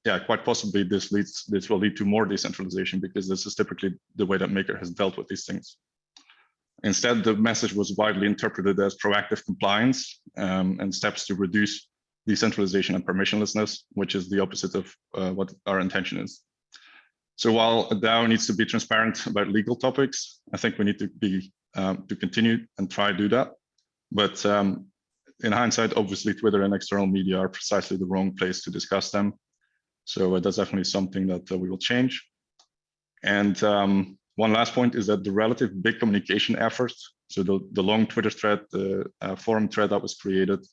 yeah, quite possibly this will lead to more decentralization, because this is typically the way that Maker has dealt with these things. Instead, the message was widely interpreted as proactive compliance and steps to reduce decentralization and permissionlessness, which is the opposite of what our intention is. So while a DAO needs to be transparent about legal topics, I think we need to be to continue and try to do that. But in hindsight, obviously Twitter and external media are precisely the wrong place to discuss them. So that's definitely something that we will change. And one last point is that the relative big communication efforts, so the long Twitter thread, the forum thread that was created,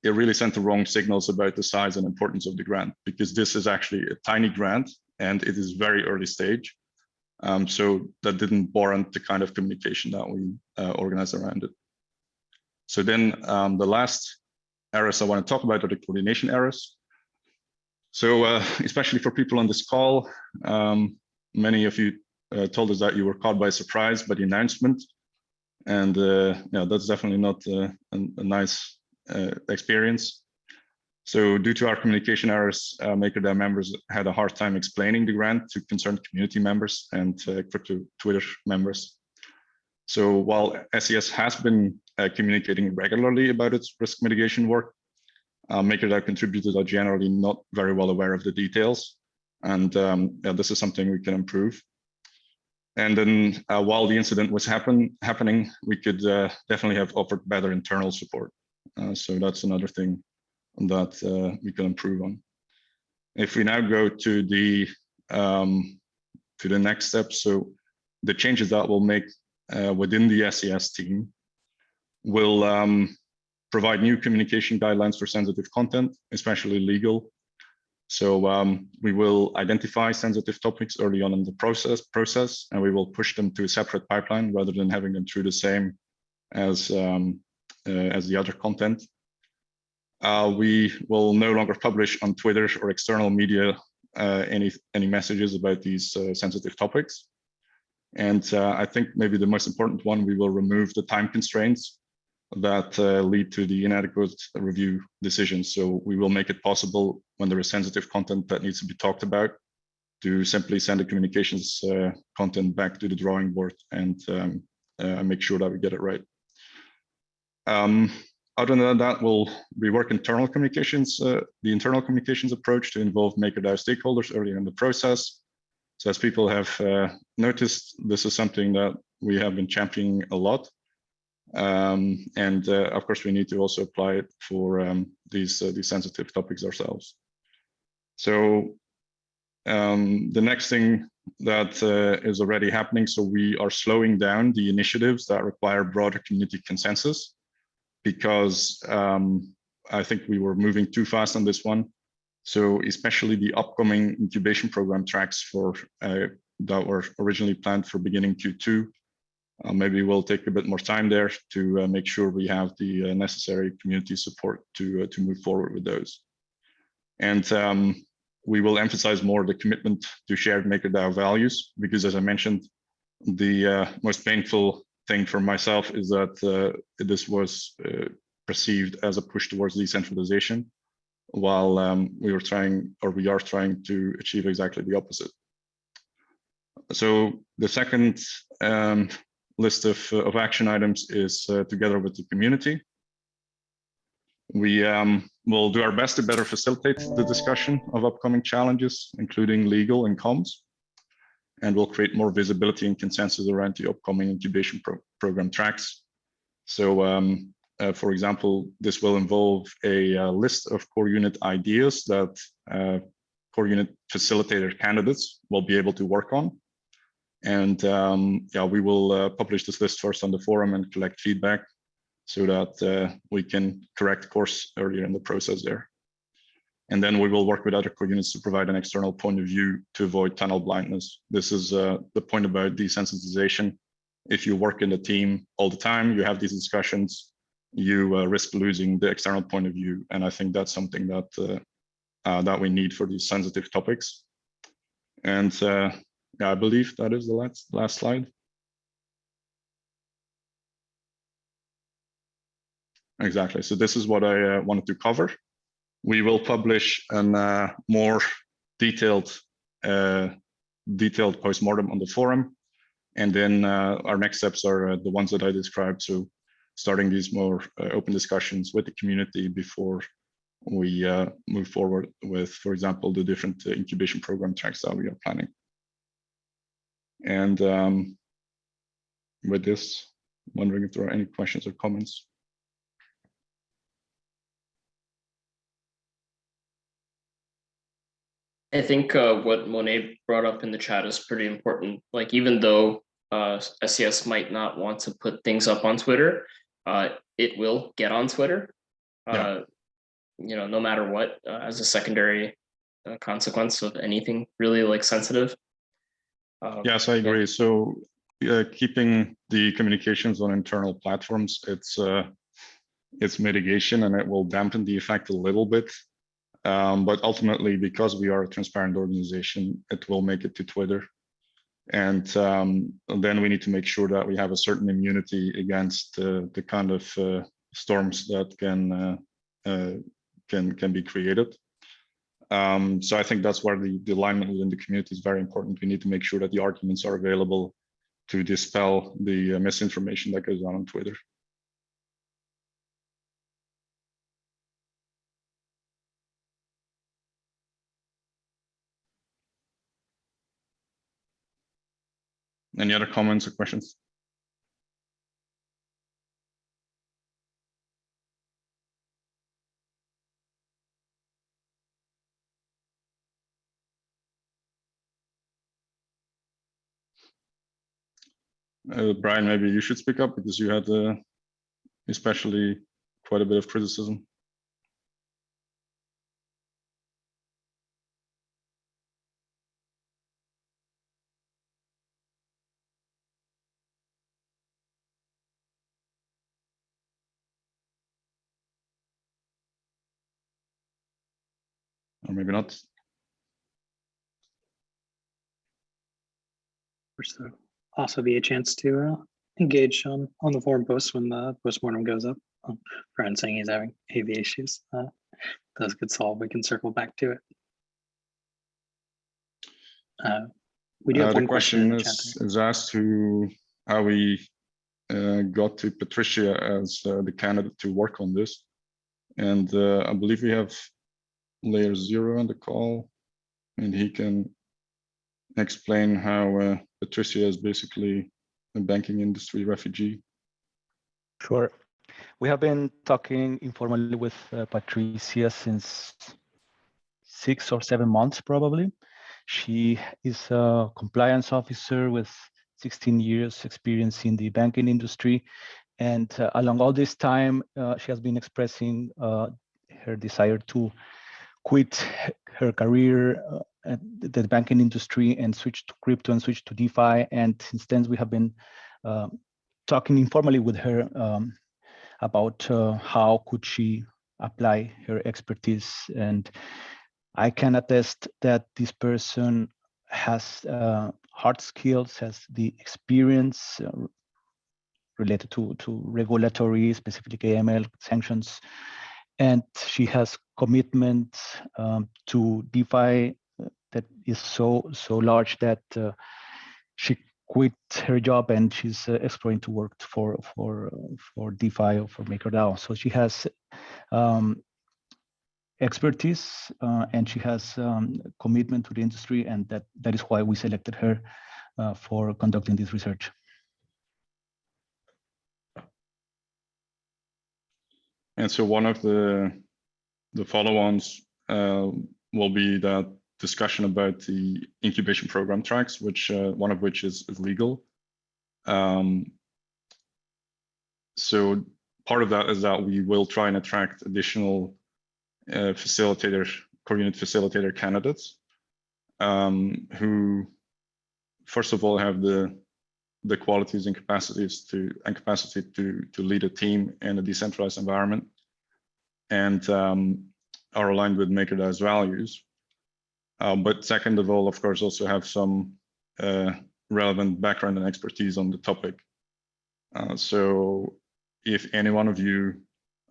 it really sent the wrong signals about the size and importance of the grant, because this is actually a tiny grant and it is very early stage. So that didn't warrant the kind of communication that we organized around it. So then the last errors I want to talk about are the coordination errors. So especially for people on this call, many of you told us that you were caught by surprise by the announcement. And yeah, that's definitely not a nice experience. So due to our communication errors, MakerDAO members had a hard time explaining the grant to concerned community members and crypto Twitter members. So while SES has been communicating regularly about its risk mitigation work, MakerDAO contributors are generally not very well aware of the details. And yeah, this is something we can improve. And then while the incident was happening, we could definitely have offered better internal support. So that's another thing that we can improve on. If we now go to the next step, so the changes that we'll make within the SES team will provide new communication guidelines for sensitive content, especially legal. So we will identify sensitive topics early on in the process, and we will push them to a separate pipeline rather than having them through the same as the other content. We will no longer publish on Twitter or external media any messages about these sensitive topics. And I think maybe the most important one, we will remove the time constraints that lead to the inadequate review decisions. So we will make it possible when there is sensitive content that needs to be talked about to simply send the communications content back to the drawing board and make sure that we get it right. Other than that, we'll rework internal communications, the internal communications approach to involve MakerDAO stakeholders earlier in the process. So as people have noticed, this is something that we have been championing a lot. And of course, we need to also apply it for these sensitive topics ourselves. So the next thing that is already happening, so we are slowing down the initiatives that require broader community consensus, because I think we were moving too fast on this one. So especially the upcoming incubation program tracks for that were originally planned for beginning Q2. Maybe we'll take a bit more time there to make sure we have the necessary community support to move forward with those. And we will emphasize more the commitment to shared MakerDAO values, because as I mentioned, the most painful thing for myself is that this was perceived as a push towards decentralization, while we are trying to achieve exactly the opposite. So the second list of action items is together with the community. We we'll do our best to better facilitate the discussion of upcoming challenges, including legal and comms. And we'll create more visibility and consensus around the upcoming incubation program tracks. So, for example, this will involve a list of core unit ideas that core unit facilitator candidates will be able to work on. And yeah, we will publish this list first on the forum and collect feedback so that we can correct course earlier in the process there. And then we will work with other core units to provide an external point of view to avoid tunnel blindness. This is the point about desensitization. If you work in the team all the time, you have these discussions, you risk losing the external point of view. And I think that's something that that we need for these sensitive topics. And yeah, I believe that is the last slide. Exactly. So this is what I wanted to cover. We will publish a more detailed postmortem on the forum. And then our next steps are the ones that I described. So starting these more open discussions with the community before we move forward with, for example, the different incubation program tracks that we are planning. And with this, I'm wondering if there are any questions or comments. I think what Monet brought up in the chat is pretty important. Like, even though SES might not want to put things up on Twitter, it will get on Twitter, you know, no matter what, as a secondary consequence of anything really like sensitive. Yes, I agree. So keeping the communications on internal platforms, it's mitigation, and it will dampen the effect a little bit. But ultimately, because we are a transparent organization, it will make it to Twitter. And then we need to make sure that we have a certain immunity against the kind of storms that can be created. So I think that's where the alignment within the community is very important. We need to make sure that the arguments are available to dispel the misinformation that goes on Twitter. Any other comments or questions? Brian, maybe you should speak up because you had especially quite a bit of criticism. Or maybe not. There's also be a chance to engage on the forum post when the postmortem goes up. Brian saying he's having AV issues. Those get solved. We can circle back to it. We do have one question is asked to how we got to Patricia as the candidate to work on this. And I believe we have Layer 0 on the call, and he can explain how Patricia is basically a banking industry refugee. Sure. We have been talking informally with Patricia since 6 or 7 months, probably. She is a compliance officer with 16 years experience in the banking industry. And along all this time, she has been expressing her desire to quit her career at the banking industry and switch to crypto and switch to DeFi. And since then, we have been talking informally with her about how could she apply her expertise. And I can attest that this person has hard skills, has the experience related to regulatory, specifically AML sanctions, and she has commitment to DeFi that is so large that she quit her job and she's exploring to work for DeFi or for MakerDAO. So she has expertise, and she has commitment to the industry, and that is why we selected her for conducting this research. And so one of the follow-ons will be that discussion about the incubation program tracks, which one of which is legal. So part of that is that we will try and attract additional core unit facilitator candidates who, first of all, have the qualities and capacity to lead a team in a decentralized environment, and are aligned with MakerDAO's values. But second of all, of course, also have some relevant background and expertise on the topic. So if any one of you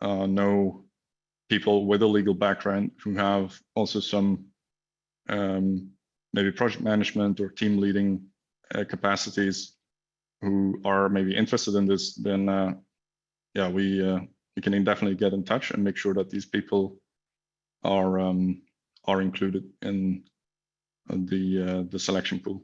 know people with a legal background who have also some maybe project management or team leading capacities, who are maybe interested in this, then yeah, we can definitely get in touch and make sure that these people are included in the selection pool.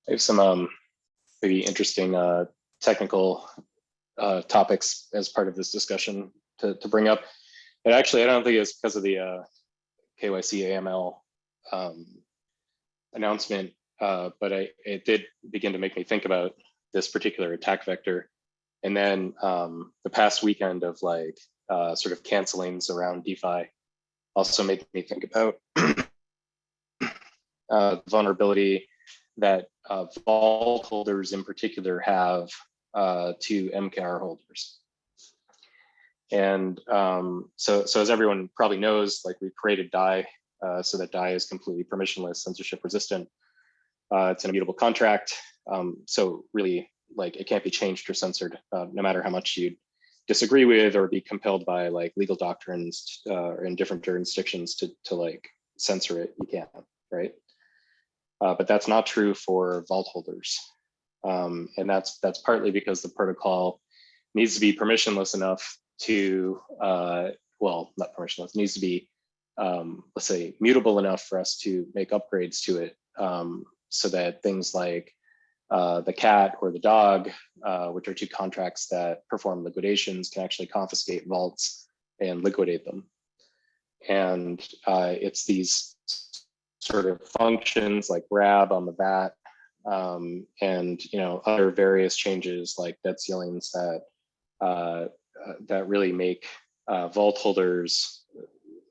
I have some maybe interesting technical topics as part of this discussion to bring up. And actually, I don't think it's because of the KYC AML announcement, but it did begin to make me think about this particular attack vector. And then the past weekend of like sort of cancelings around DeFi also made me think about vulnerability that vault holders in particular have to MKR holders. And so as everyone probably knows, like we created DAI so that DAI is completely permissionless, censorship resistant. It's an immutable contract. So really, like it can't be changed or censored, no matter how much you disagree with or be compelled by like legal doctrines in different jurisdictions to like censor it. You can't, right? But that's not true for vault holders. And that's partly because the protocol needs to be permissionless enough to, well, not permissionless, needs to be, let's say, mutable enough for us to make upgrades to it, so that things like the cat or the dog, which are two contracts that perform liquidations, can actually confiscate vaults and liquidate them. And it's these sort of functions like grab on the VAT, and other various changes like debt ceilings that really make vault holders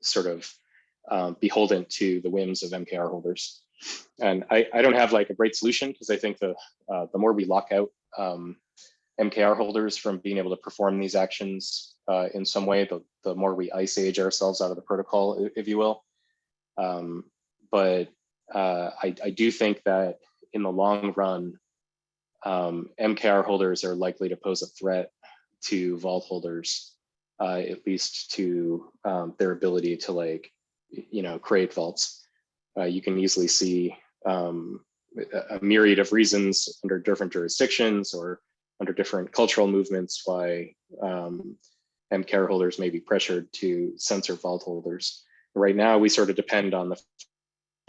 sort of beholden to the whims of MKR holders. And I don't have like a great solution, because I think the more we lock out MKR holders from being able to perform these actions in some way, the more we ice age ourselves out of the protocol, if you will. But I do think that in the long run, MKR holders are likely to pose a threat to vault holders, at least to their ability to like, create vaults. You can easily see a myriad of reasons under different jurisdictions or under different cultural movements why MKR holders may be pressured to censor vault holders. Right now, we sort of depend on the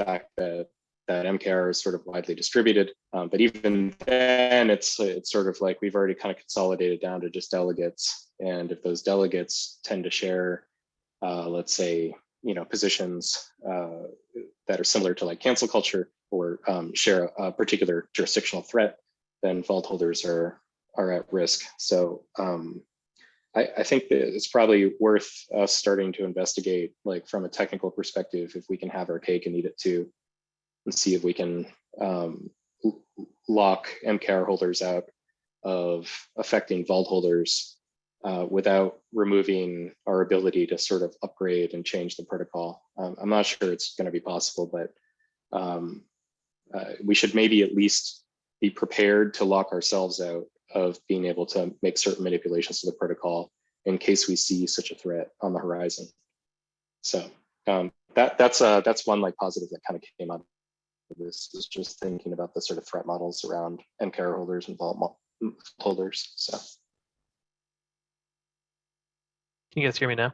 fact that MKR is sort of widely distributed, but even then, it's sort of like we've already kind of consolidated down to just delegates, and if those delegates tend to share, let's say, positions that are similar to like cancel culture or share a particular jurisdictional threat, then vault holders are at risk. So I think that it's probably worth us starting to investigate, like from a technical perspective, if we can have our cake and eat it too, and see if we can lock MKR holders out of affecting vault holders without removing our ability to sort of upgrade and change the protocol. I'm not sure it's going to be possible, but we should maybe at least be prepared to lock ourselves out of being able to make certain manipulations to the protocol in case we see such a threat on the horizon. So that's one like positive that kind of came out of this, is just thinking about the sort of threat models around MCAR holders and vault holders. So Can you guys hear me now?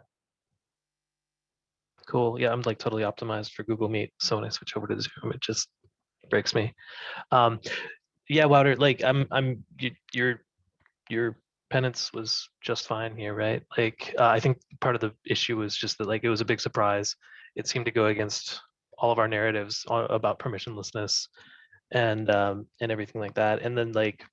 Cool. Yeah, I'm like totally optimized for Google Meet. So when I switch over to Zoom, it just breaks me. Yeah, Wouter, like your penance was just fine here, right? Like I think part of the issue was just that like it was a big surprise. It seemed to go against all of our narratives about permissionlessness and everything like that. And then like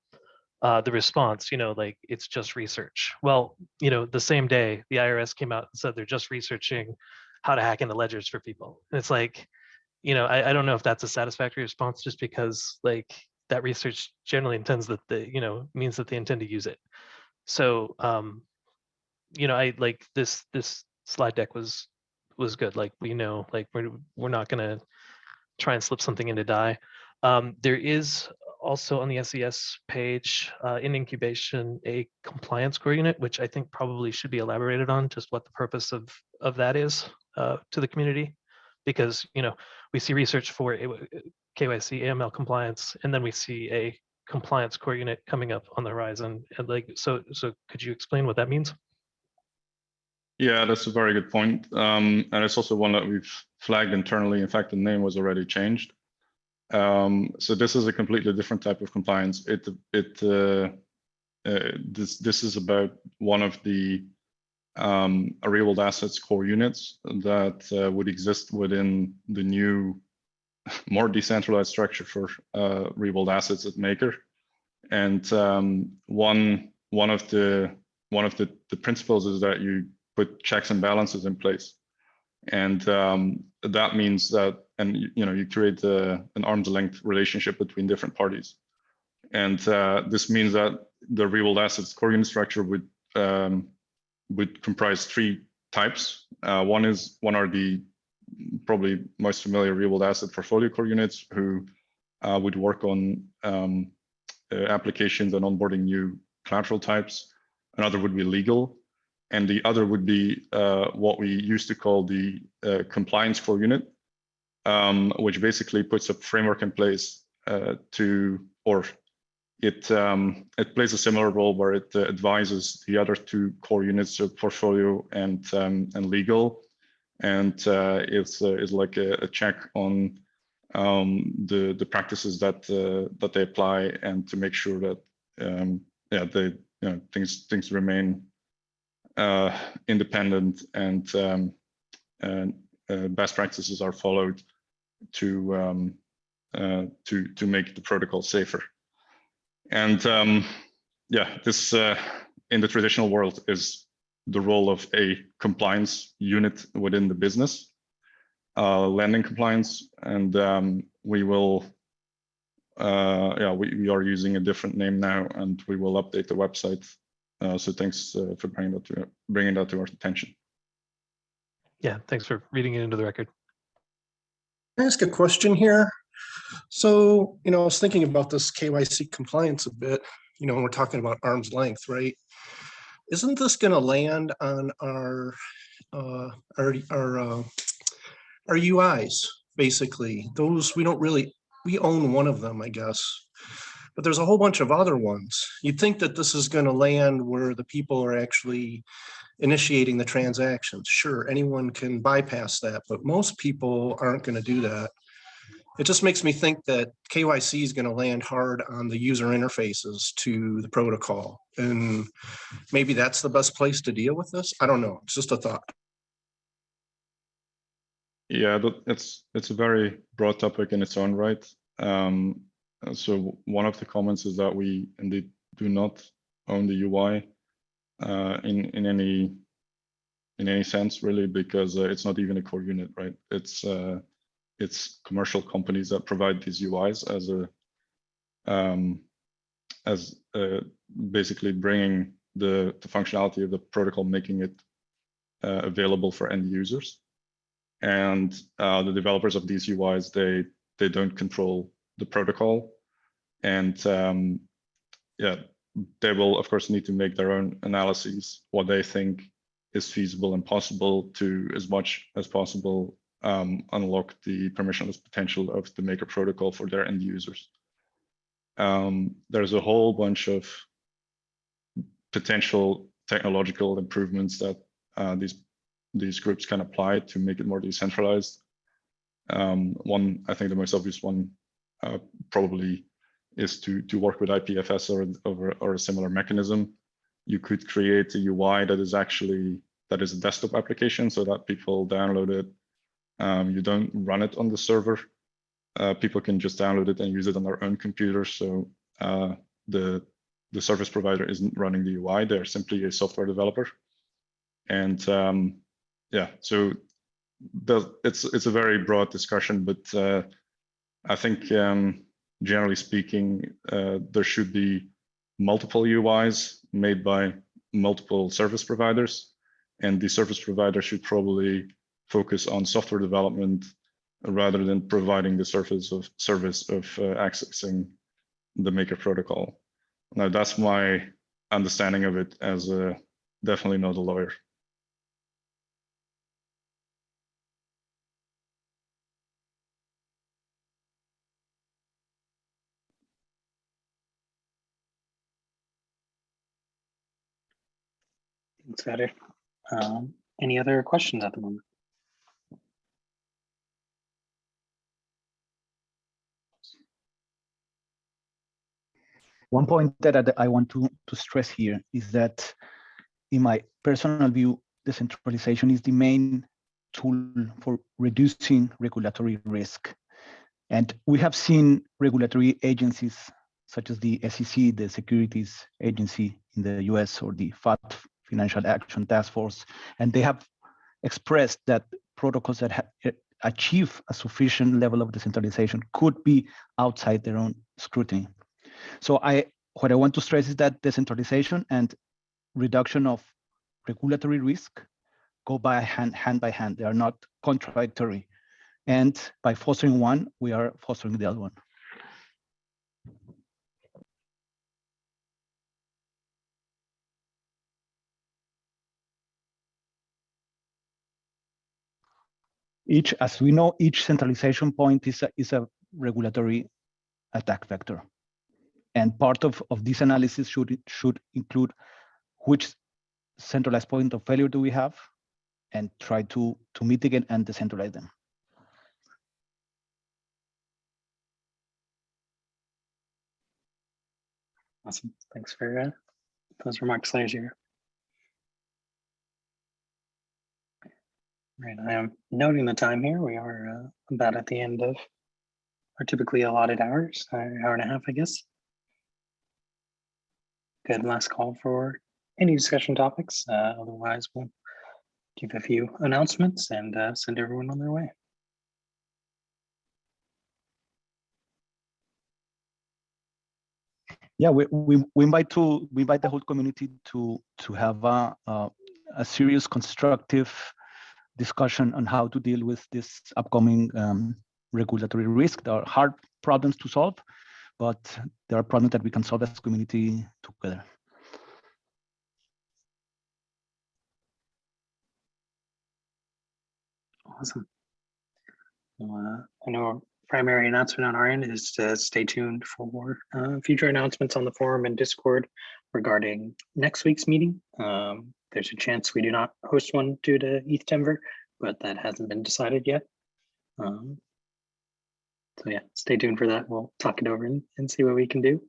the response, like it's just research. Well, the same day the IRS came out and said they're just researching how to hack into ledgers for people. And it's like, I don't know if that's a satisfactory response, just because like that research generally intends that means that they intend to use it. So I like this slide deck was good. Like we know, like we're not gonna try and slip something into die. There is also on the SES page in incubation a compliance core unit, which I think probably should be elaborated on, just what the purpose of that is to the community, because we see research for KYC AML compliance, and then we see a compliance core unit coming up on the horizon. And like so could you explain what that means? Yeah, that's a very good point. And it's also one that we've flagged internally. In fact, the name was already changed. So this is a completely different type of compliance. This is about one of the real world assets core units that would exist within the new, more decentralized structure for real world assets at Maker. And one of the principles is that you put checks and balances in place, and that means that, and you create an arm's length relationship between different parties, and this means that the real world assets core unit structure would comprise three types. One are the probably most familiar real world asset portfolio core units, who would work on applications and onboarding new collateral types. Another would be legal, and the other would be what we used to call the compliance core unit, which basically puts a framework in place it plays a similar role where it advises the other two core units of portfolio and legal, and it's like a check on the practices that they apply, and to make sure that things remain independent and best practices are followed to make the protocol safer. And this in the traditional world is the role of a compliance unit within the business, lending compliance, and we are using a different name now, and we will update the website. So thanks for bringing that to our attention. Yeah, thanks for reading it into the record. Can I ask a question here? So, I was thinking about this KYC compliance a bit, when we're talking about arm's length, right? Isn't this going to land on our UIs, basically? Those, we own one of them, I guess, but there's a whole bunch of other ones. You'd think that this is going to land where the people are actually initiating the transactions. Sure, anyone can bypass that, but most people aren't going to do that. It just makes me think that KYC is going to land hard on the user interfaces to the protocol. And maybe that's the best place to deal with this. I don't know. It's just a thought. Yeah, but it's a very broad topic in its own right. So one of the comments is that we indeed do not own the UI in any sense, really, because it's not even a core unit, right? It's commercial companies that provide these UIs as basically bringing the functionality of the protocol, making it available for end users. And the developers of these UIs, they don't control the protocol, and they will of course need to make their own analyses, what they think is feasible and possible to, as much as possible, unlock the permissionless potential of the Maker protocol for their end users. There's a whole bunch of potential technological improvements that these groups can apply to make it more decentralized. One, I think the most obvious one probably is to work with IPFS or a similar mechanism. You could create a UI that is a desktop application so that people download it. You don't run it on the server. People can just download it and use it on their own computer. So the service provider isn't running the UI, they're simply a software developer. And yeah, so it's a very broad discussion, but I think generally speaking, there should be multiple UIs made by multiple service providers, and the service provider should probably focus on software development rather than providing the service of accessing the Maker protocol. Now, that's my understanding of it as definitely not a lawyer. Thanks, Vader. Any other questions at the moment? One point that I want to stress here is that, in my personal view, decentralization is the main tool for reducing regulatory risk. And we have seen regulatory agencies such as the SEC, the Securities Agency in the US, or the FAT, Financial Action Task Force, and they have expressed that protocols that achieve a sufficient level of decentralization could be outside their own scrutiny. So what I want to stress is that decentralization and reduction of regulatory risk go hand by hand. They are not contradictory. And by fostering one, we are fostering the other one. As we know, each centralization point is a regulatory attack vector. And part of this analysis should include which centralized point of failure do we have, and try to mitigate and decentralize them. Awesome. Thanks for those remarks, Lazier. Right, I am noting the time here. We are about at the end of our typically allotted hours, hour and a half, I guess. Good last call for any discussion topics. Otherwise, we'll give a few announcements and send everyone on their way. Yeah, we invite the whole community to have a serious, constructive discussion on how to deal with this upcoming regulatory risk. There are hard problems to solve, but there are problems that we can solve as a community together. Awesome. Well, I know our primary announcement on our end is to stay tuned for future announcements on the forum and Discord regarding next week's meeting. There's a chance we do not host one due to ETHDenver, but that hasn't been decided yet. So yeah, stay tuned for that. We'll talk it over and see what we can do.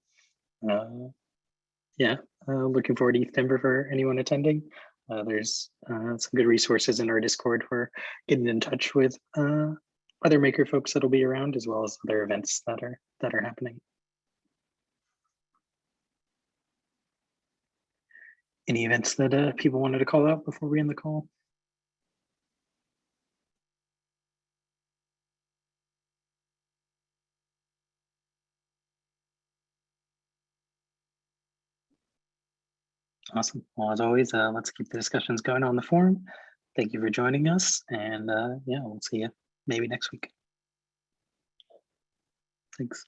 Yeah, looking forward to ETHDenver for anyone attending. There's some good resources in our Discord for getting in touch with other Maker folks that'll be around, as well as other events that are happening. Any events that people wanted to call out before we end the call? Awesome. Well, as always, let's keep the discussions going on the forum. Thank you for joining us, and yeah, we'll see you maybe next week. Thanks.